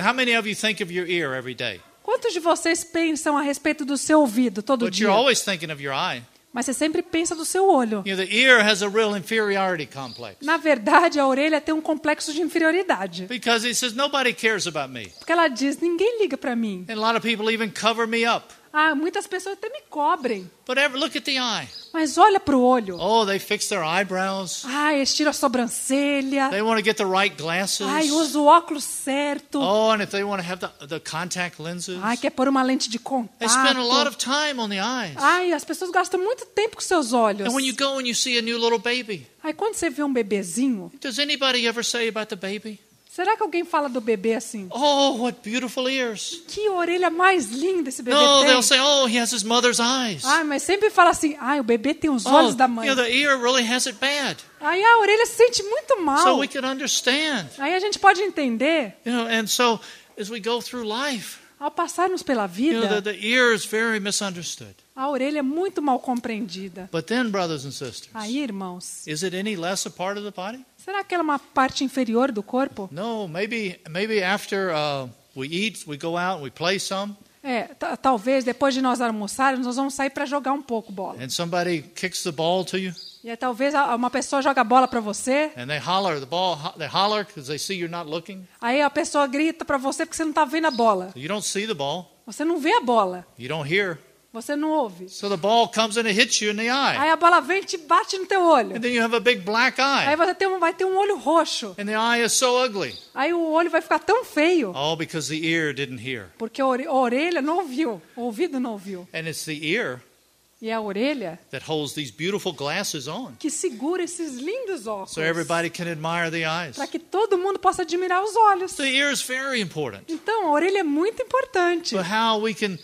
How many of you think of your ear every day? Quantos de vocês pensam a respeito do seu ouvido todo But dia? you're always thinking of your eye. Mas você sempre pensa do seu olho. You know, the ear has a real inferiority complex. Na verdade, a orelha tem um complexo de inferioridade. Because it says, nobody cares about me. Porque ela diz, ninguém liga para mim. And a lot of people even cover me up. Muitas pessoas até me cobrem. But look at the eye. Mas olha para o olho. Oh, they fix their eyebrows. Estira a sobrancelha. They want to get the right glasses. Usa o óculos certo. Oh, and if they want to have the contact lenses. Quer pôr uma lente de contato. They spend a lot of time on the eyes. As pessoas gastam muito tempo com seus olhos. And when you go and you see a new little baby, quando você vê um bebezinho, does anybody ever say about the baby? será que alguém fala do bebê assim? Oh, what beautiful ears. Que orelha mais linda esse bebê No, tem. they'll say, oh, he has his mother's eyes. Mas sempre fala assim, o bebê tem os olhos da mãe. You know, the ear really has it bad. Aí a orelha se sente muito mal. So we can understand. Aí a gente pode entender. You know, and so as we go through life, ao passarmos pela you know, vida, the ear is very misunderstood. a orelha é muito mal compreendida. But then, brothers and sisters, Aí, irmãos, is it any less a part of the body? será que ela é uma parte inferior do corpo? No, maybe after we eat, we go out, we play some, Talvez depois de nós almoçarmos, nós vamos sair para jogar um pouco bola. and somebody kicks the ball to you, E aí, talvez uma pessoa joga a bola para você. and they holler, they holler because they see you're not looking. Aí a pessoa grita para você porque você não está vendo a bola. You don't see the ball, Você não vê a bola. you don't hear. Você não ouve. So the ball comes and it hits you in the eye. Aí a bola vem e te bate no teu olho. And then you have a big black Aí eye. você vai ter um olho roxo. And the eye is so ugly. Aí o olho vai ficar tão feio. All because the ear didn't hear. Porque a orelha não ouviu. O ouvido não ouviu. And it's the ear E é a orelha that holds these beautiful glasses on. que segura esses lindos óculos. So everybody can admire the eyes. Para que todo mundo possa admirar os olhos. The ear is very important. Então, a orelha é muito importante. But how we can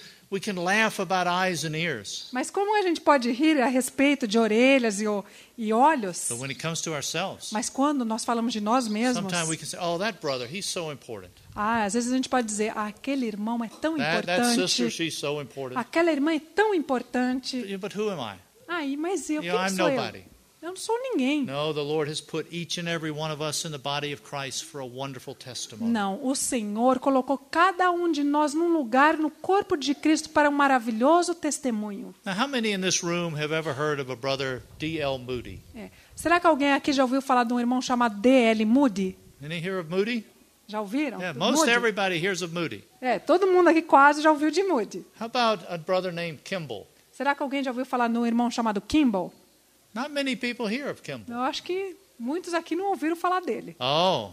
laugh about eyes and ears. Mas como a gente pode rir a respeito de orelhas e olhos? But when it comes to ourselves, Mas quando nós falamos de nós mesmos, sometimes we can say, oh, that brother, he's so important. às vezes a gente pode dizer, aquele irmão é tão That sister, importante. she's so important. Aquela irmã é tão importante. But who am I? Mas eu, You know, quem I'm sou nobody. eu? Eu não sou ninguém. No, the Lord has put each and every one of us in the body of Christ for a wonderful testimony. Não, o Senhor colocou cada um de nós num lugar no corpo de Cristo para um maravilhoso testemunho. Now, how many in this room have ever heard of a brother D.L. Moody? Será que alguém aqui já ouviu falar de um irmão chamado D.L. Moody? Any hear of Moody? Já ouviram? Yeah, most Moody? everybody hears of Moody. Todo mundo aqui quase já ouviu de Moody. How about a brother named Kimball? Será que alguém já ouviu falar de um irmão chamado Kimball? Not many people hear of Kimball. Eu acho que muitos aqui não ouviram falar dele. Oh,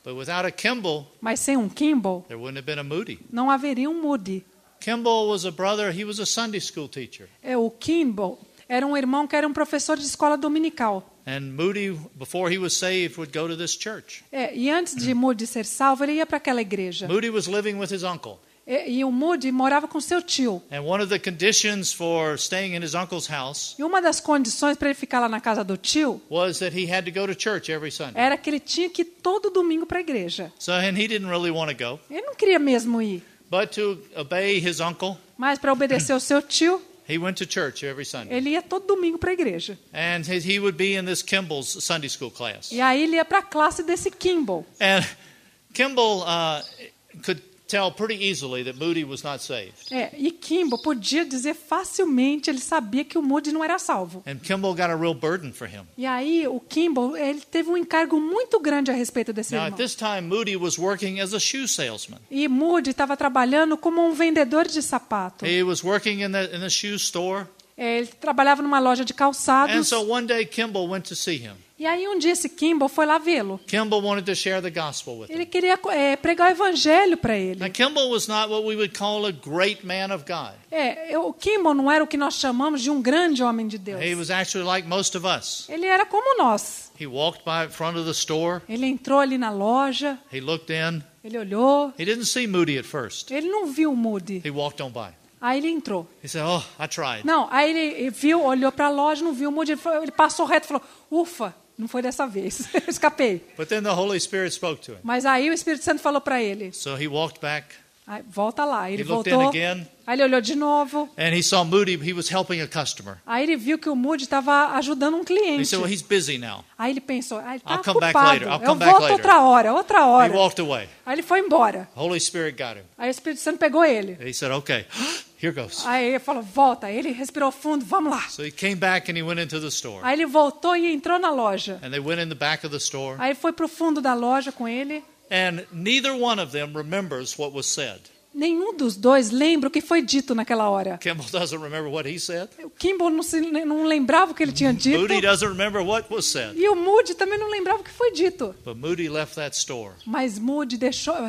but without a Kimball, Mas sem um Kimball, there wouldn't have been a Moody. não haveria um Moody. Kimball was a brother, he was a Sunday school teacher. O Kimball era um irmão que era um professor de escola dominical. And Moody, before he was saved, would go to this church. E antes de Moody ser salvo, ele ia para aquela igreja. Moody was living with his uncle. E o Moody morava com seu tio. And one of the conditions for staying in his uncle's house E uma das condições para ele ficar lá na casa do tio was that he had to go to church every Sunday. era que ele tinha que ir todo domingo para a igreja. And he didn't really want to go. Ele não queria mesmo ir, But to obey his uncle, mas para obedecer o seu tio, he went to church every Sunday. ele ia todo domingo para a igreja. And he would be in this Kimball's Sunday school class. E aí ele ia para a classe desse Kimball. And Kimball could tell pretty easily that Moody was not saved. E Kimball podia dizer facilmente, ele sabia que o Moody não era salvo. And Kimball got a real burden for him. E aí o Kimball, ele teve um encargo muito grande a respeito desse Now, irmão. at this time, Moody was working as a shoe salesman. E Moody estava trabalhando como um vendedor de sapato. He was working in the shoe store. Ele trabalhava numa loja de And calçados. so one day, Kimball went to see him. E aí um dia esse Kimball foi lá vê-lo. Kimball wanted to share the gospel with Ele him. queria pregar o evangelho para ele. Now, Kimball was not what we would call a great man of God. O Kimball não era o que nós chamamos de um grande homem de Deus. He was actually like most of us. Ele era como nós. He walked by the front of the store. Ele entrou ali na loja, He looked in. ele olhou, He didn't see Moody at first. ele não viu o Moody. He walked on by. Aí ele entrou. He said, "Oh, I tried." Não, aí ele viu, olhou para a loja, não viu o Moody, ele passou reto e falou, ufa, não foi dessa vez, escapei. But then the Holy Spirit spoke to him. Mas aí o Espírito Santo falou para ele, So he walked back. aí, volta lá. Ele He looked voltou, in again. aí ele olhou de novo, And he saw Moody. He was helping a customer. aí ele viu que o Moody estava ajudando um He cliente. said, "Well, he's busy now." Aí ele pensou, ele está I'll come back ocupado, later, I'll eu come back volto later. outra He hora. walked away. Aí ele foi embora. Holy Spirit got him. Aí o Espírito Santo pegou ele. He said, "Okay, here goes." Aí ele falou, volta. Aí ele respirou fundo, vamos lá. So he came back and he went into the store. Aí ele voltou e entrou na loja. And they went in the back of the store. Aí ele foi para o fundo da loja com ele. And neither one of them remembers what was said. Nenhum dos dois lembra o que foi dito naquela hora. Kimball doesn't remember what he said. O Kimball não lembrava o que ele tinha dito. Moody doesn't remember what was said. E o Moody também não lembrava o que foi dito. But Moody left that store. Mas Moody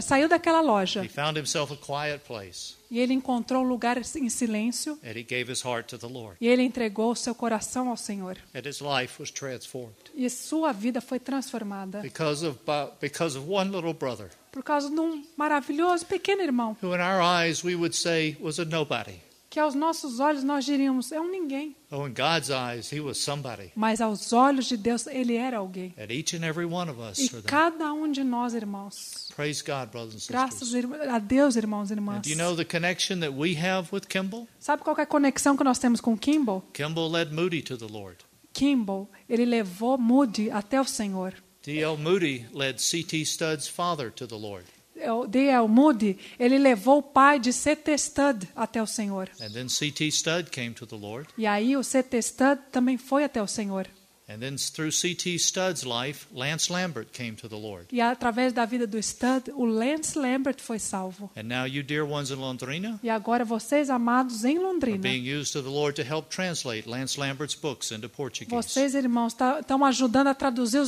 saiu daquela loja. He found himself a quiet place. E ele encontrou um lugar em silêncio. And he gave his heart to the Lord. E ele entregou o seu coração ao Senhor. And his life was transformed. E sua vida foi transformada. Because of one little brother. Por causa de um maravilhoso pequeno irmão. Who in our eyes we would say was a nobody. Que aos nossos olhos nós diríamos, é um ninguém. Oh, in God's eyes, he was somebody. Mas aos olhos de Deus, ele era alguém. And each and every one of us E are them. cada um de nós, irmãos. Praise God, brothers and Graças sisters. a Deus, irmãos e And irmãs. do you know the connection that we have with Kimball? Sabe qual que é a conexão que nós temos com Kimball? Kimball led Moody to the Lord. Kimball, ele levou Moody até o Senhor. D.L. Moody led C.T. Studd's father to the Lord. O D.L. Moody, ele levou o pai de C.T. Studd até o Senhor. And then C.T. Studd came to the Lord. E aí o C.T. Studd também foi até o Senhor. And then through C.T. Studd's life, Lance Lambert came to the Lord. E através da vida do Studd, o Lance Lambert foi salvo. And now you dear ones in Londrina E agora vocês, amados em are Londrina, being used of the Lord to help translate Lance Lambert's books into Portuguese. vocês, irmãos, estão ajudando a traduzir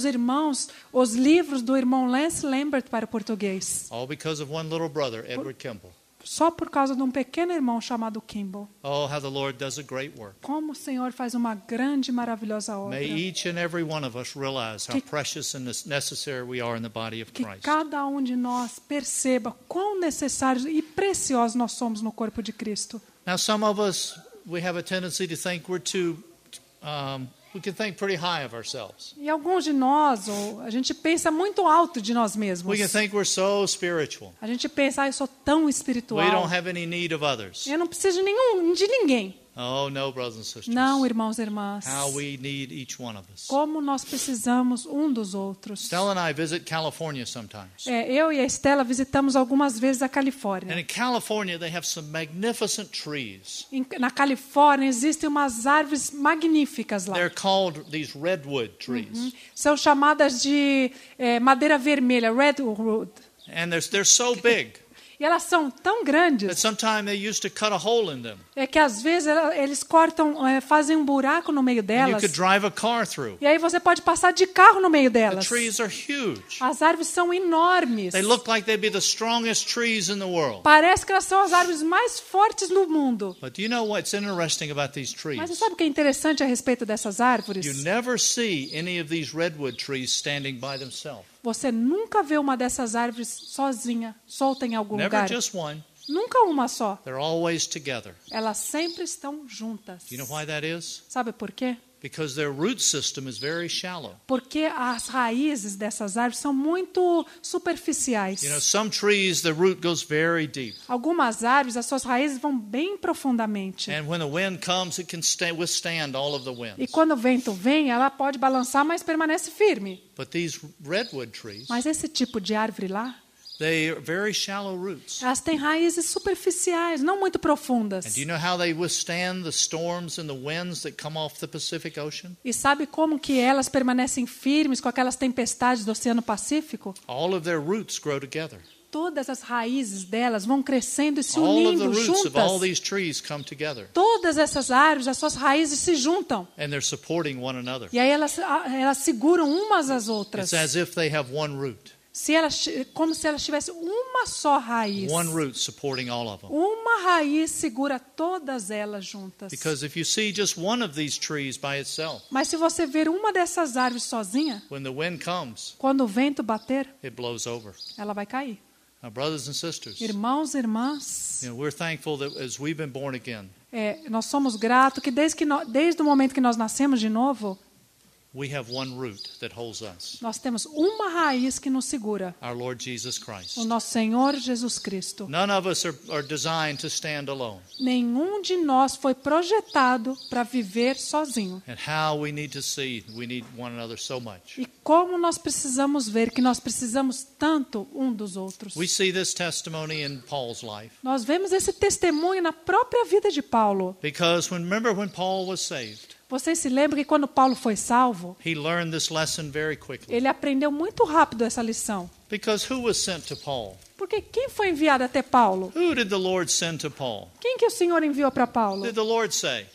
os livros do irmão Lance Lambert para o português. All because of one little brother, Edward Kimball. Só por causa de um pequeno irmão chamado Kimball. Oh, how the Lord does a great work. Como o Senhor faz uma grande e maravilhosa obra. May each and every one of us realize how precious and necessary we are in the body of Que Christ. cada um de nós perceba quão necessários e preciosos nós somos no corpo de Cristo. Now, some of us, we have a tendency to think we're we can think pretty high of ourselves. E alguns de nós, a gente pensa muito alto de nós mesmos. We can think we're so spiritual. A gente pensa, eu sou tão We espiritual. don't have any need of others. Eu não preciso de ninguém. Oh, no, brothers and sisters. Não, irmãos e irmãs. How we need each one of us. Como nós precisamos um dos outros. Stella and I visit California sometimes. Eu e a Estela visitamos algumas vezes a And Califórnia. in California, they have some magnificent trees. Na Califórnia existem umas árvores magníficas lá. They're called these redwood trees. São chamadas de madeira vermelha, redwood. And they're so big E elas são tão that grandes sometimes they used to cut a hole in them. que às vezes eles cortam, fazem um buraco no meio And you delas. could drive a car through. E aí você pode passar de carro no meio The delas. trees are huge. As árvores são enormes. They look like they'd be the strongest trees in the world. Parece que elas são as árvores mais fortes no mundo. But do you know what's interesting about these Mas você trees? sabe o que é interessante a respeito dessas árvores? You never see any of these redwood trees standing by themselves. Você nunca vê uma dessas árvores sozinha, solta em algum Never lugar. just one. Nunca uma só. They're always together. Elas sempre estão juntas. Do you know why that is? Sabe por quê? Because their root system is very shallow. Porque as raízes dessas árvores são muito superficiais. You know, some trees, the root goes very deep. Algumas árvores, as suas raízes vão bem profundamente. And when the wind comes, it can withstand all of the E winds. quando o vento vem, ela pode balançar, mas permanece firme. But these redwood trees, Mas esse tipo de árvore lá, They are very shallow roots. Elas têm raízes superficiais, não muito profundas. And do you know how they withstand the storms and the winds that come off the Pacific Ocean? E sabe como que elas permanecem firmes com aquelas tempestades do Oceano Pacífico? All of their roots grow together. Todas as raízes delas vão crescendo e se All of the unindo roots of all juntas. these trees come together. Todas essas árvores, as suas raízes se juntam. And they're supporting one another. E aí elas seguram umas às outras. It's as if they have one root. Como se elas tivessem uma só raiz. One root supporting all of them. Uma raiz segura todas elas juntas. Because if you see just one of these trees by itself, Mas se você ver uma dessas árvores sozinha, when the wind comes, quando o vento bater, it blows over. ela vai cair. Now, brothers and sisters, Irmãos e irmãs, we're thankful that as we've been born again, nós somos gratos que desde o momento que nós nascemos de novo, we have one root that holds us, nós temos uma raiz que nos segura, our Lord Jesus Christ. o nosso Senhor Jesus Cristo. None of us are designed to stand alone. Nenhum de nós foi projetado para viver sozinho. And how we need to see we need one another so much. E como nós precisamos ver que nós precisamos tanto um dos outros. We see this testimony in Paul's life. Nós vemos esse testemunho na própria vida de Paulo. Because remember when Paul was saved, Vocês se lembram que quando Paulo foi salvo, he learned this lesson very quickly. ele aprendeu muito rápido essa lição. Because who was sent to Paul? Porque quem foi enviado até Paulo? Who did the Lord send to Paul? Quem que o Senhor enviou para Paulo? Did the Lord say,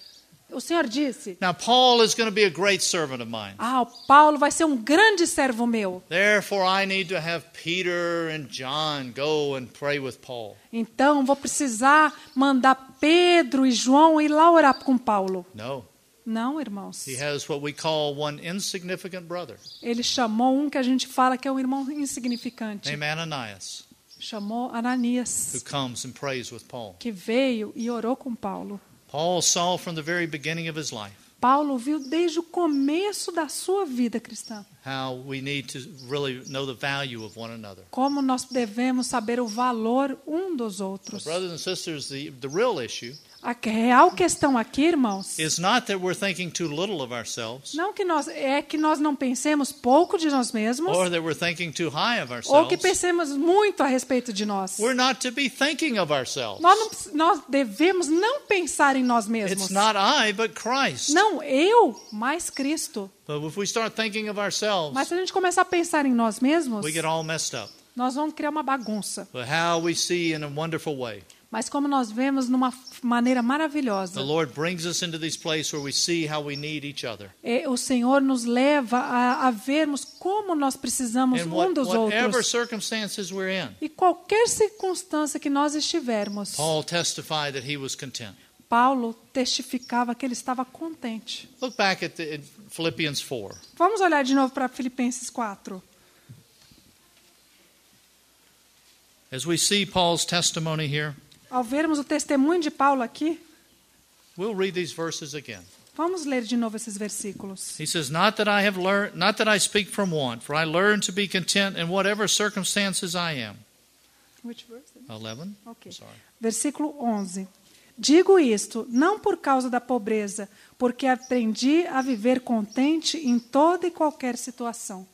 O Senhor disse: now Paul is going to be a great servant of mine. o Paulo vai ser um grande servo meu. Therefore I need to have Peter and John go and pray with Paul. Então vou precisar mandar Pedro e João ir lá orar com Paulo. No. Não, irmãos. He has what we call one insignificant brother Ele chamou um que a gente fala que é um irmão insignificante. named Ananias, Chamou who Ananias, comes and prays with Paul. que veio e orou com Paulo. Paul saw from the very beginning of his life Paulo viu desde o começo da sua vida cristã how we need to really know the value of one another. como nós devemos saber o valor um dos outros. Brothers and sisters, the real issue A real questão aqui, irmãos, is not that we're thinking too little of ourselves não que nós não pensemos pouco de nós mesmos or that we're thinking too high of ou que ourselves. pensemos muito a respeito de nós. We're not to be thinking of ourselves. Nós devemos não pensar em nós mesmos. It's not I, but Christ. Não eu, mas Cristo. But if we start thinking of ourselves, Mas se a gente começar a pensar em nós mesmos, we get all messed up. nós vamos criar uma bagunça. But how we see in a wonderful way, Mas como nós vemos numa maneira the maravilhosa, Lord brings us into this place where we see how we need each other. o Senhor nos leva a vermos como nós precisamos And um dos whatever outros. circumstances we're in, E qualquer circunstância que nós estivermos, Paul testified that he was content. Paulo testificava que ele estava contente. Look back at Philippians 4. Vamos olhar de novo para Filipenses 4. As we see Paul's testimony here, Ao vermos o testemunho de Paulo aqui, we'll read these verses again. vamos ler de novo esses versículos. He says, not that I speak from want, for I learned to be content in whatever circumstances I am. Which verse? 11? Ok. Sorry. Versículo 11. Digo isto, não por causa da pobreza, porque aprendi a viver contente em toda e qualquer situação.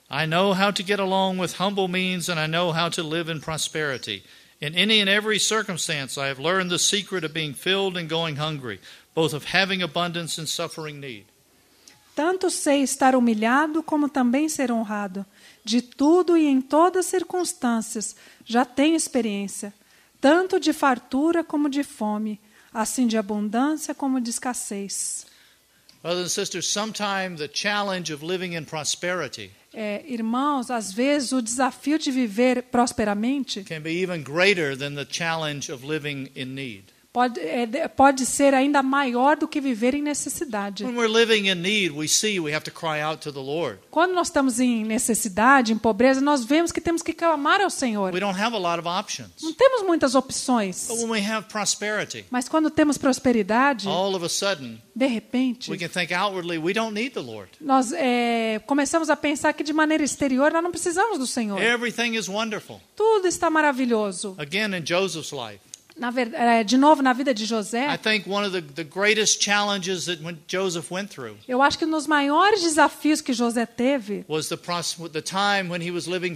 I know how to get along with humble means, and I know how to live in prosperity. In any and every circumstance, I have learned the secret of being filled and going hungry, both of having abundance and suffering need. Tanto sei estar humilhado como também ser honrado. De tudo e em todas circunstâncias já tenho experiência, tanto de fartura como de fome, assim de abundância como de escassez. Brothers and sisters, sometimes the challenge of living in prosperity Irmãos, às vezes o desafio de viver prosperamente can be even greater than the challenge of living in need. pode ser ainda maior do que viver em necessidade. When we're living in need, we see we have to cry out to the Lord. Quando nós estamos em necessidade, em pobreza, nós vemos que temos que clamar ao Senhor. We don't have a lot of options. Não temos muitas opções. But when we have prosperity, Mas quando temos prosperidade, all of a sudden, de repente, we can think outwardly, we don't need the Lord. nós começamos a pensar que de maneira exterior nós não precisamos do Senhor. Everything is wonderful. Tudo está maravilhoso. Again, in Joseph's life, De novo, na vida de José, I think one of the greatest challenges that Joseph went through eu acho que um dos maiores desafios que José teve was the time when he was living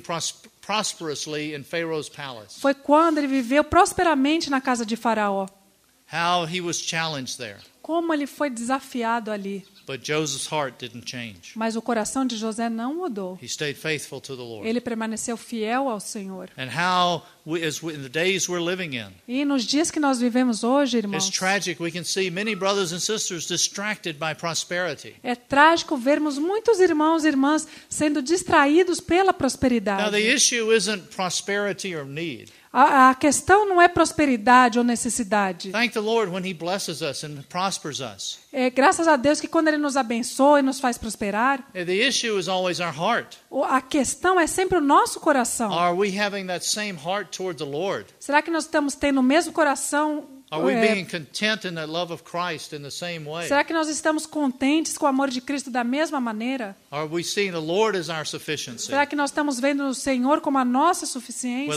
prosperously in Pharaoh's palace. Foi quando ele viveu prosperamente na casa de Faraó. How he was challenged there. Como ele foi desafiado ali. But Joseph's heart didn't change. Mas o coração de José não mudou. He stayed faithful to the Lord. Ele permaneceu fiel ao Senhor. And how, in the days we're living in, E nos dias que nós vivemos hoje, it's irmãos, tragic. We can see many brothers and sisters distracted by prosperity. é trágico vermos muitos irmãos e irmãs sendo distraídos pela Now, prosperidade. the issue isn't prosperity or need. A questão não é prosperidade ou necessidade. Thank the Lord when He blesses us and prospers us. É graças a Deus que quando Ele nos abençoa e nos faz prosperar, The issue is always our heart. a questão é sempre o nosso coração. Are we having that same heart toward the Lord? Será que nós estamos tendo o mesmo coração? Are we being content in the love of Christ in the same way? Será que nós estamos contentes com o amor de Cristo da mesma maneira? Are we seeing the Lord as our sufficiency, Será que nós estamos vendo o Senhor como a nossa whether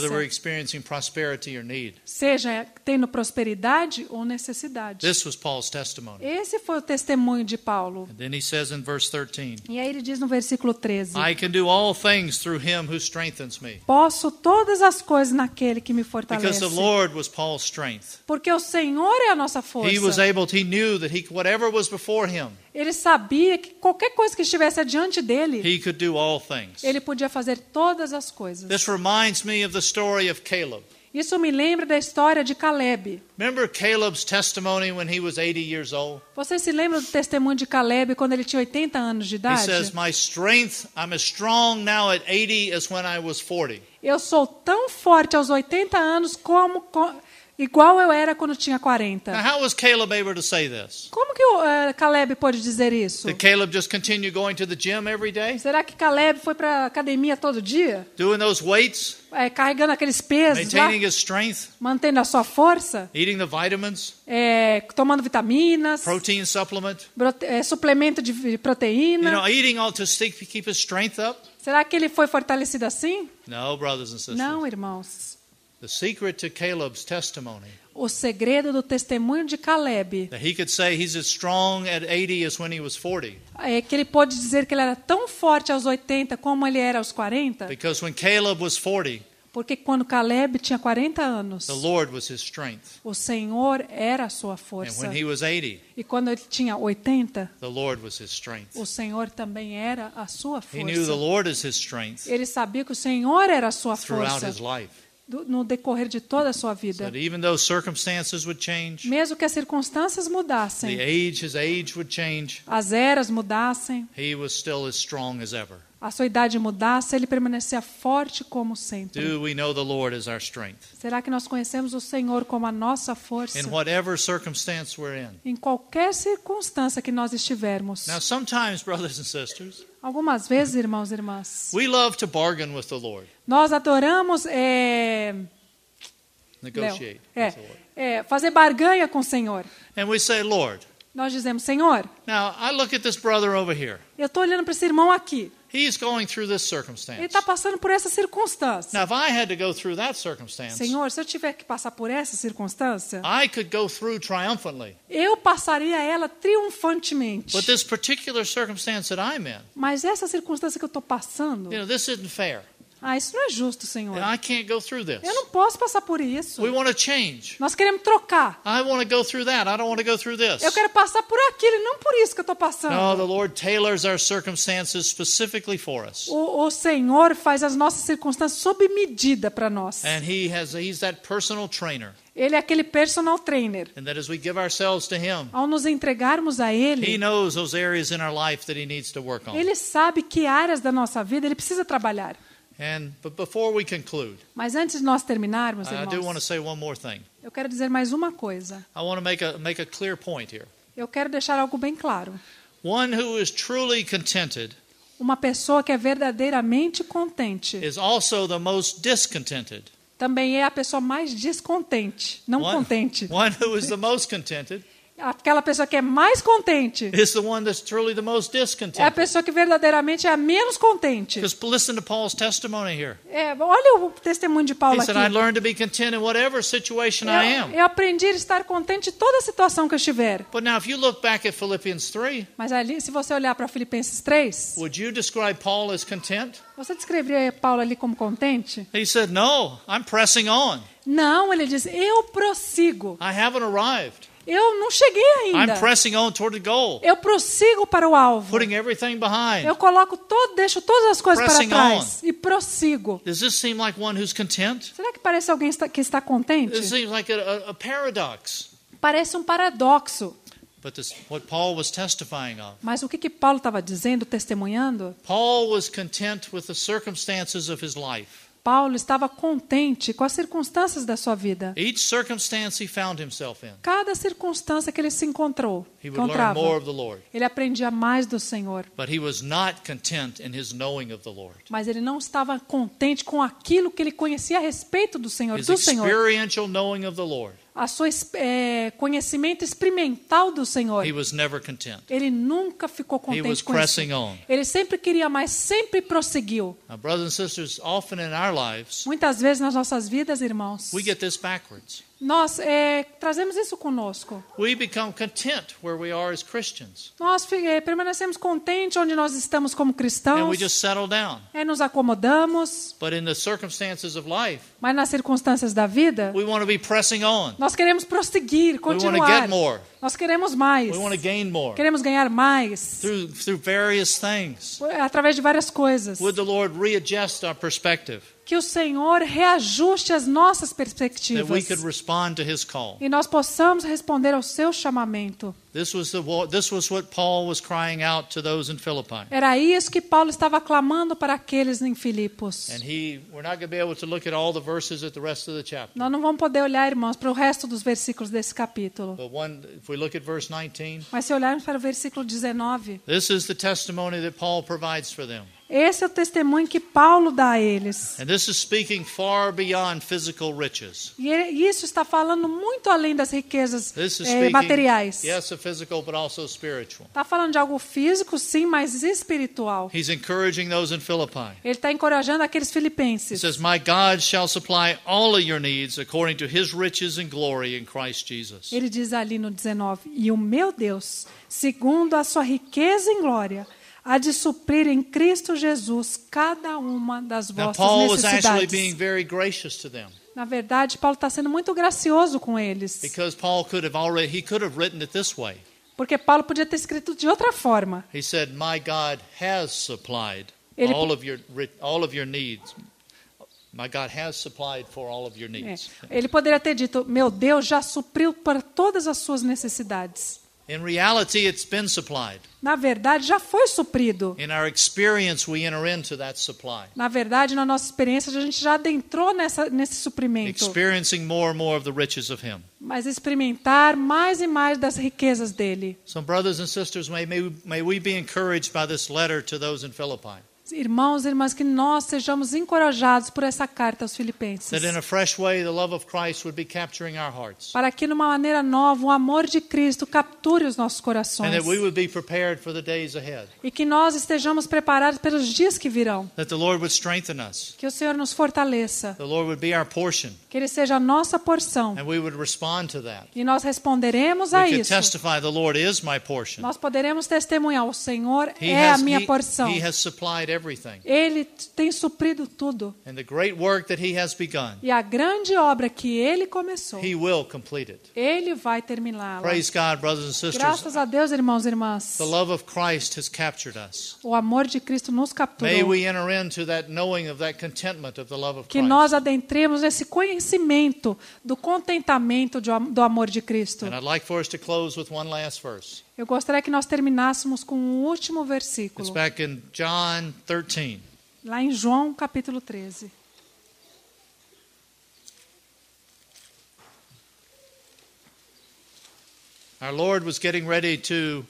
we're suficiência? experiencing prosperity or need? Seja tendo prosperidade ou necessidade. This was Paul's testimony. Esse foi o testemunho de Paulo. And then he says in verse 13, E aí ele diz no versículo 13: I can do all things through Him who strengthens me. Posso todas as coisas naquele que me Because fortalece. the Lord was Paul's strength. Porque o Senhor é a nossa He was força. he knew that whatever was before him, Ele sabia que qualquer coisa que estivesse adiante dele, he could do all things. ele podia fazer todas as coisas. This reminds me of the story of Caleb. Isso me lembra da história de Caleb. Remember Caleb's testimony when he was 80 years old? Você se lembra do testemunho de Caleb quando ele tinha 80 anos de He idade? says, my strength, I'm as strong now at 80 as when I was 40. Eu sou tão forte aos 80 anos igual eu era quando tinha 40. Now, how was Caleb able to say this? Como que Caleb pode dizer isso? Did Caleb just continue going to the gym every day? Será que Caleb foi para academia todo dia? Doing those weights? Carregando aqueles pesos lá, Maintaining his strength? mantendo a sua força? Eating the vitamins? Tomando vitaminas? Protein supplement? Suplemento de proteína? Eating all to keep his strength up? Será que ele foi fortalecido assim? No, brothers and sisters. Não, irmãos. The secret to Caleb's testimony, O segredo do testemunho de Caleb that he could say he's as strong at 80 as when he was 40. é que ele pode dizer que ele era tão forte aos 80 como ele era aos 40, Because when Caleb was 40, porque quando Caleb tinha 40 anos, the Lord was his strength. o Senhor era a sua And força. when he was 80, E quando ele tinha 80, the Lord was his strength. o Senhor também era a sua He knew the força. Lord as his strength Ele sabia que o Senhor era a sua throughout força his life. no decorrer de toda a sua vida. That even though circumstances would change, Mesmo que as circunstâncias mudassem, his age would change, as eras mudassem, he was still as strong as ever. a sua idade mudasse, ele permanecia forte como sempre. Do we know the Lord as our strength? Será que nós conhecemos o Senhor como a nossa força? In whatever circumstance we're in. Em qualquer circunstância que nós estivermos. Now, sometimes, brothers and sisters, Algumas vezes, irmãos e irmãs, we love to bargain with the Lord, nós adoramos negotiate with the Lord. fazer barganha com o Senhor. And we say, Lord, Nós dizemos, Senhor, now I look at this brother over here. eu estou olhando para esse irmão aqui. He's going through this Ele circumstance. está passando por essa circunstância. Now, if I had to go through that circumstance, Senhor, se eu tiver que passar por essa circunstância, I could go through triumphantly. eu passaria ela triunfantemente. But this particular circumstance that I'm in, Mas essa circunstância que eu estou passando, this isn't fair. isso não é justo, Senhor. And I can't go through this. Eu não posso passar por isso. We want to change. Nós queremos trocar. I want to go through that. I don't want to go through this. Eu quero passar por aquilo e não por isso que eu estou passando. No, the Lord tailors our circumstances specifically for us. O Senhor faz as nossas circunstâncias sob medida para nós. And He's that personal trainer. Ele é aquele personal trainer. And that as we give ourselves to Him, Ao nos entregarmos a He Ele, knows those areas in our life that He needs to work on. Ele sabe que áreas da nossa vida Ele precisa trabalhar. But before we conclude, Mas antes de nós terminarmos, I do want to irmãos, say one more thing. eu quero dizer mais uma coisa. I want to make a clear point here. Eu quero deixar algo bem claro. One who is truly contented Uma pessoa que é verdadeiramente contente is also the most discontented. também é a pessoa mais descontente, não contente. One who is the most contented Aquela pessoa que é mais contente is the one that's truly the most é a discontented. pessoa que verdadeiramente é a menos contente. Because listen to Paul's testimony here. Olha o testemunho de Paulo He aqui. said, I learned to be content in whatever situation I am. Eu aprendi a estar contente em toda a situação que eu estiver. But now, if you look back at Philippians 3, Mas ali, se você olhar para Filipenses 3, would you describe Paul as content? você descreveria Paulo ali como contente? He said, no, I'm pressing on. Não, ele diz, eu prossigo. I haven't arrived. Eu não cheguei ainda. I'm pressing on toward the goal, Eu prossigo para o alvo. putting everything behind. Eu deixo todas as coisas para Pressing trás e prossigo. Does this seem like one who's content? Será que parece alguém que está contente? This seems like a paradox. Parece um paradoxo. But this, what Paul was testifying of. Mas o que Paulo estava dizendo, testemunhando? Paul was content with the circumstances of his life. Paulo estava contente com as circunstâncias da sua vida. Each circumstance he found himself in, Cada circunstância que ele se he would learn encontrava, more of the Lord. ele aprendia mais do Senhor. But he was not content in his knowing of the Lord. Mas ele não estava contente com aquilo que ele conhecia a respeito do Senhor, His do Senhor. experiential knowing of the Lord, A sua conhecimento experimental do Senhor. he was never content. Ele nunca ficou He was contente com isso. pressing on. Ele sempre queria mais, sempre prosseguiu. Now, brothers and sisters, often in our lives, Muitas vezes nas nossas vidas, irmãos, we get this backwards. nós trazemos isso conosco. We become content where we are as Christians, Nós permanecemos contentes onde nós estamos como and cristãos, we just settle down. nos acomodamos, But in the circumstances of life, mas nas circunstâncias da vida, we want to be pressing on. nós queremos prosseguir, We want to continuar. get more. Nós queremos mais. We want to gain more Queremos ganhar mais through various things. através de várias coisas. Would the Lord readjust our perspective Que o Senhor reajuste as nossas that we perspectivas could respond to His call? e nós possamos responder ao seu chamamento. This was what Paul was crying out to those in Philippi. Era isso que Paulo estava clamando para aqueles em Filipos. And we're not going to be able to look at all the verses at the rest of the chapter. Nós não vamos poder olhar, irmãos, para o resto dos versículos desse capítulo. But if we look at verse 19, Mas se olharmos para o versículo 19, this is the testimony that Paul provides for them. esse é o testemunho que Paulo dá a eles. And this is speaking far beyond physical riches. E isso está falando muito além das riquezas This is speaking, materiais. yes, of physical, but also spiritual. Está falando de algo físico, sim, mas espiritual. He's encouraging those in Philippi. Ele está encorajando aqueles He filipenses. says, My God shall supply all of your needs according to His riches and glory in Christ Jesus. Ele diz ali no 19, e o meu Deus, segundo a sua riqueza em glória, há de suprir em Cristo Jesus cada uma das Now, vossas Paul was actually necessidades. being very gracious to them Na verdade, Paulo está sendo muito gracioso com eles. because Paul could have written it this way. Porque Paulo podia ter escrito de outra forma. He said, My God has supplied Ele- all of your needs. My God has supplied for all of your needs. Ele poderia ter dito, meu Deus já supriu para todas as suas necessidades. In reality, it's been supplied. Na verdade, já foi suprido. In our experience, we enter into that supply, Na verdade, na nossa experiência, a gente já adentrou nesse suprimento. experiencing more and more of the riches of Him. Mas experimentar mais e mais das riquezas dele. So, brothers and sisters, may we be encouraged by this letter to those in Philippi, Irmãos e irmãs, que nós sejamos encorajados por essa carta aos Filipenses. that in a fresh way the love of Christ would be capturing our hearts, Para que, numa maneira nova, o amor de Cristo capture os nossos and corações. that we would be prepared for the days ahead, E que nós estejamos preparados pelos dias que virão. that the Lord would strengthen us, Que o Senhor nos fortaleça. the Lord would be our portion, Que Ele seja a nossa porção. and we would respond to that. E nós responderemos a We could isso. testify, the Lord is my portion. Nós poderemos testemunhar, o Senhor He é a has, minha he, porção. he has supplied everything. Ele tem suprido tudo. And the great work that He has begun, E a grande obra que Ele começou, He will complete it. Ele vai terminá-la. Praise God, brothers and sisters. Graças a Deus, irmãos e irmãs. The love of Christ has captured us. O amor de Cristo nos May capturou. we enter into that knowing of that contentment of the love of Que Christ. nós adentremos nesse conhecimento do contentamento do amor de Cristo. And I'd like for us to close with one last verse. Eu gostaria que nós terminássemos com o último It's versículo. back in John 13. Lá em João, capítulo 13. Our Lord was getting ready to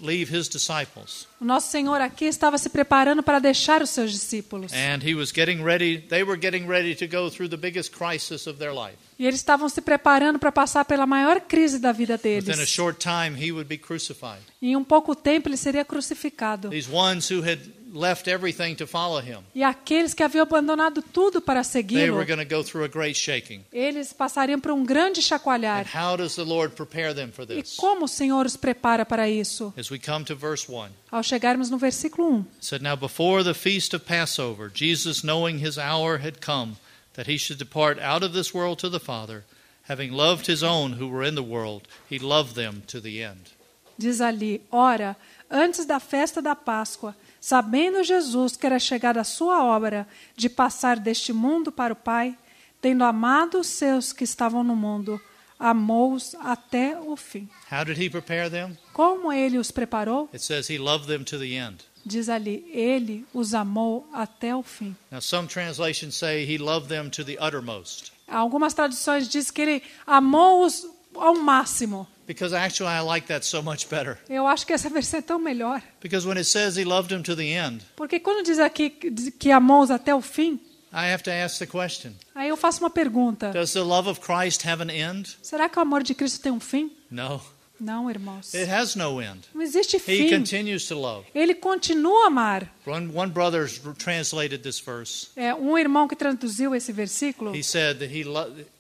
leave his disciples. O nosso Senhor aqui estava se preparando para deixar os seus discípulos. And he was getting ready, they were getting ready to go through the biggest crisis of their life. E eles estavam se preparando para passar pela maior crise da vida Within a deles. short time, he would be crucified. E em um pouco tempo ele seria crucificado. These ones who had left everything to follow him, E aqueles que haviam abandonado tudo para they segui-lo, were going to go through a great shaking. eles passariam por um grande And chacoalhar. how does the Lord prepare them for E this? como o Senhor os prepara para isso? As we come to verse 1. Ao chegarmos no versículo 1. It said, Now before the feast of Passover, Jesus, knowing his hour had come, that he should depart out of this world to the Father, having loved his own who were in the world, he loved them to the end. Diz ali: Ora, antes da festa da Páscoa, sabendo Jesus que era chegada a sua hora de passar deste mundo para o Pai, tendo amado os seus que estavam no mundo, amou-os até o fim. How did he prepare them? Como ele os preparou? It says he loved them to the end. Diz ali: Ele os amou até o fim. Now some translations say he loved them to the uttermost. Algumas traduções dizem que ele amou-os ao máximo. Because actually I like that so much better. Eu acho que essa versão é tão melhor. Because when it says he loved them to the end, Porque quando diz aqui que amou-os até o fim, I have to ask the question, aí eu faço uma pergunta. does the love of Christ have an end? Será que o amor de Cristo tem um fim? No, Não, irmãos. it has no end. Não existe He fim. continues to love. Ele continua a amar. One brother translated this verse. Um irmão que traduziu esse versículo, He said that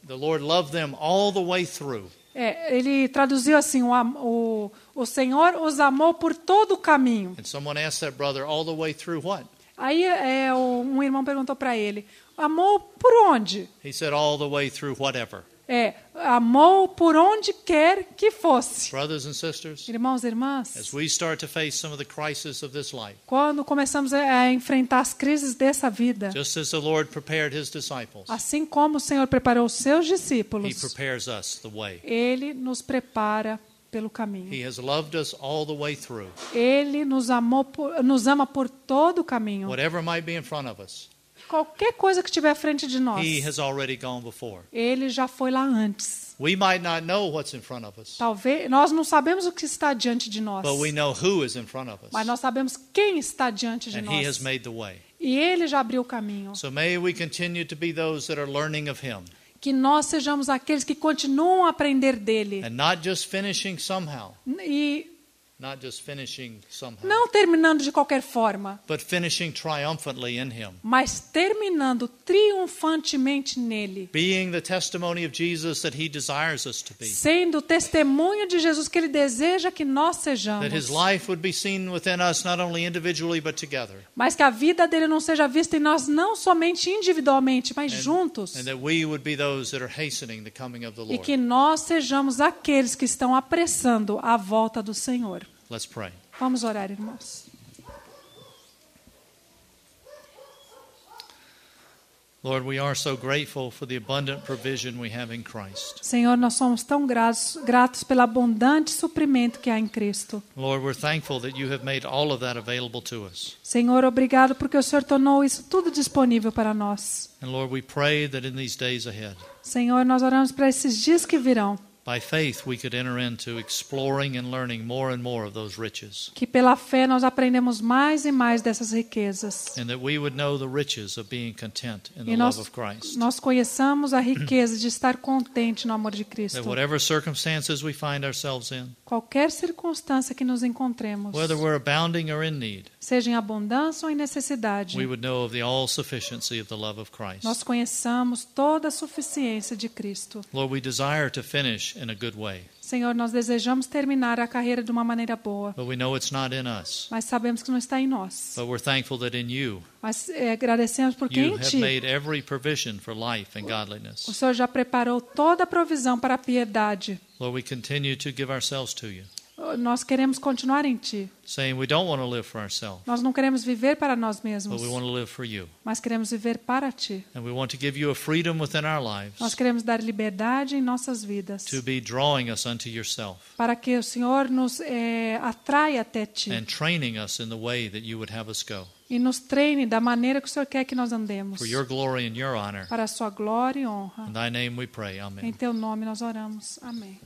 the Lord loved them all the way through. ele traduziu assim: o Senhor os amou por todo o caminho. And someone asked that brother, all the way through what? Aí um irmão perguntou para ele: amou por onde? He said, all the way through whatever. Amou por onde quer que fosse. Brothers and sisters, Irmãos e as irmãs, we start to face some of the crises of this life, quando começamos a enfrentar as crises dessa vida, just as the Lord prepared his disciples, assim como o Senhor preparou os seus he discípulos, prepares us the way. Ele nos prepara pelo caminho. He has loved us all the way through. Ele nos ama por todo o caminho. Whatever might be in front of us, Qualquer coisa que estiver à frente de nós, he has already gone before. Ele já foi lá antes. We might not know what's in front of us, Talvez nós não sabemos o que está diante de nós, but we know who is in front of mas us, nós sabemos quem está diante de and he has nós. made the way. E Ele já abriu o caminho. So may we continue to be those that are learning of him, Que nós sejamos aqueles que continuam a aprender dele. and not just finishing somehow, E não terminando de qualquer forma, but finishing triumphantly in him. mas terminando triunfantemente nele. Being the testimony of Jesus that he desires us to be. Sendo o testemunho de Jesus que ele deseja que nós sejamos. That his life would be seen within us not only individually but together. Mas que a vida dele não seja vista em nós não somente individualmente, mas juntos. And that we would be those that are hastening the coming of the E Lord. que nós sejamos aqueles que estão apressando a volta do Senhor. Let's pray. Vamos orar, irmãos. Lord, we are so grateful for the abundant provision we have in Christ. Senhor, nós somos tão gratos pelo abundante suprimento que há em Cristo. Lord, we're thankful that you have made all of that available to us. Senhor, obrigado porque o Senhor tornou isso tudo disponível para nós. And Lord, we pray that in these days ahead, Senhor, nós oramos para esses dias que virão. by faith we could enter into exploring and learning more and more of those riches. Que pela fé nós aprendemos mais e mais dessas riquezas. And that we would know the riches of being content in the E love of Christ. nós conheçamos a riqueza de estar contente no amor de Cristo. That whatever circumstances we find ourselves in, Qualquer circunstância que nos encontremos, whether we're abounding or in need, seja em abundância ou em necessidade, we would know of the all-sufficiency of the love of Christ. nós conheçamos toda a suficiência de Cristo. Lord, we desire to finish in a good way, Senhor, nós desejamos terminar a carreira de uma maneira boa, but we know it's not in us. mas sabemos que não está em nós. But we're thankful that in you, Mas agradecemos porque you em have Ti made every provision for life and o godliness. Senhor já preparou toda a provisão para a piedade. Lord, we continue to give ourselves to you, Nós queremos continuar em Ti. saying we don't want to live for ourselves, Nós não queremos viver para nós but mesmos, we want to live for you. mas queremos viver para Ti. And we want to give you a freedom within our Nós lives queremos dar liberdade em nossas vidas, to be drawing us unto yourself para que o Senhor nos atraia até Ti and training us in the way that you would have us go. e nos treine da maneira que o Senhor quer que nós andemos, For your glory and your honor. para a Sua glória e honra. In thy name we pray. Amen. Em Teu nome nós oramos. Amém.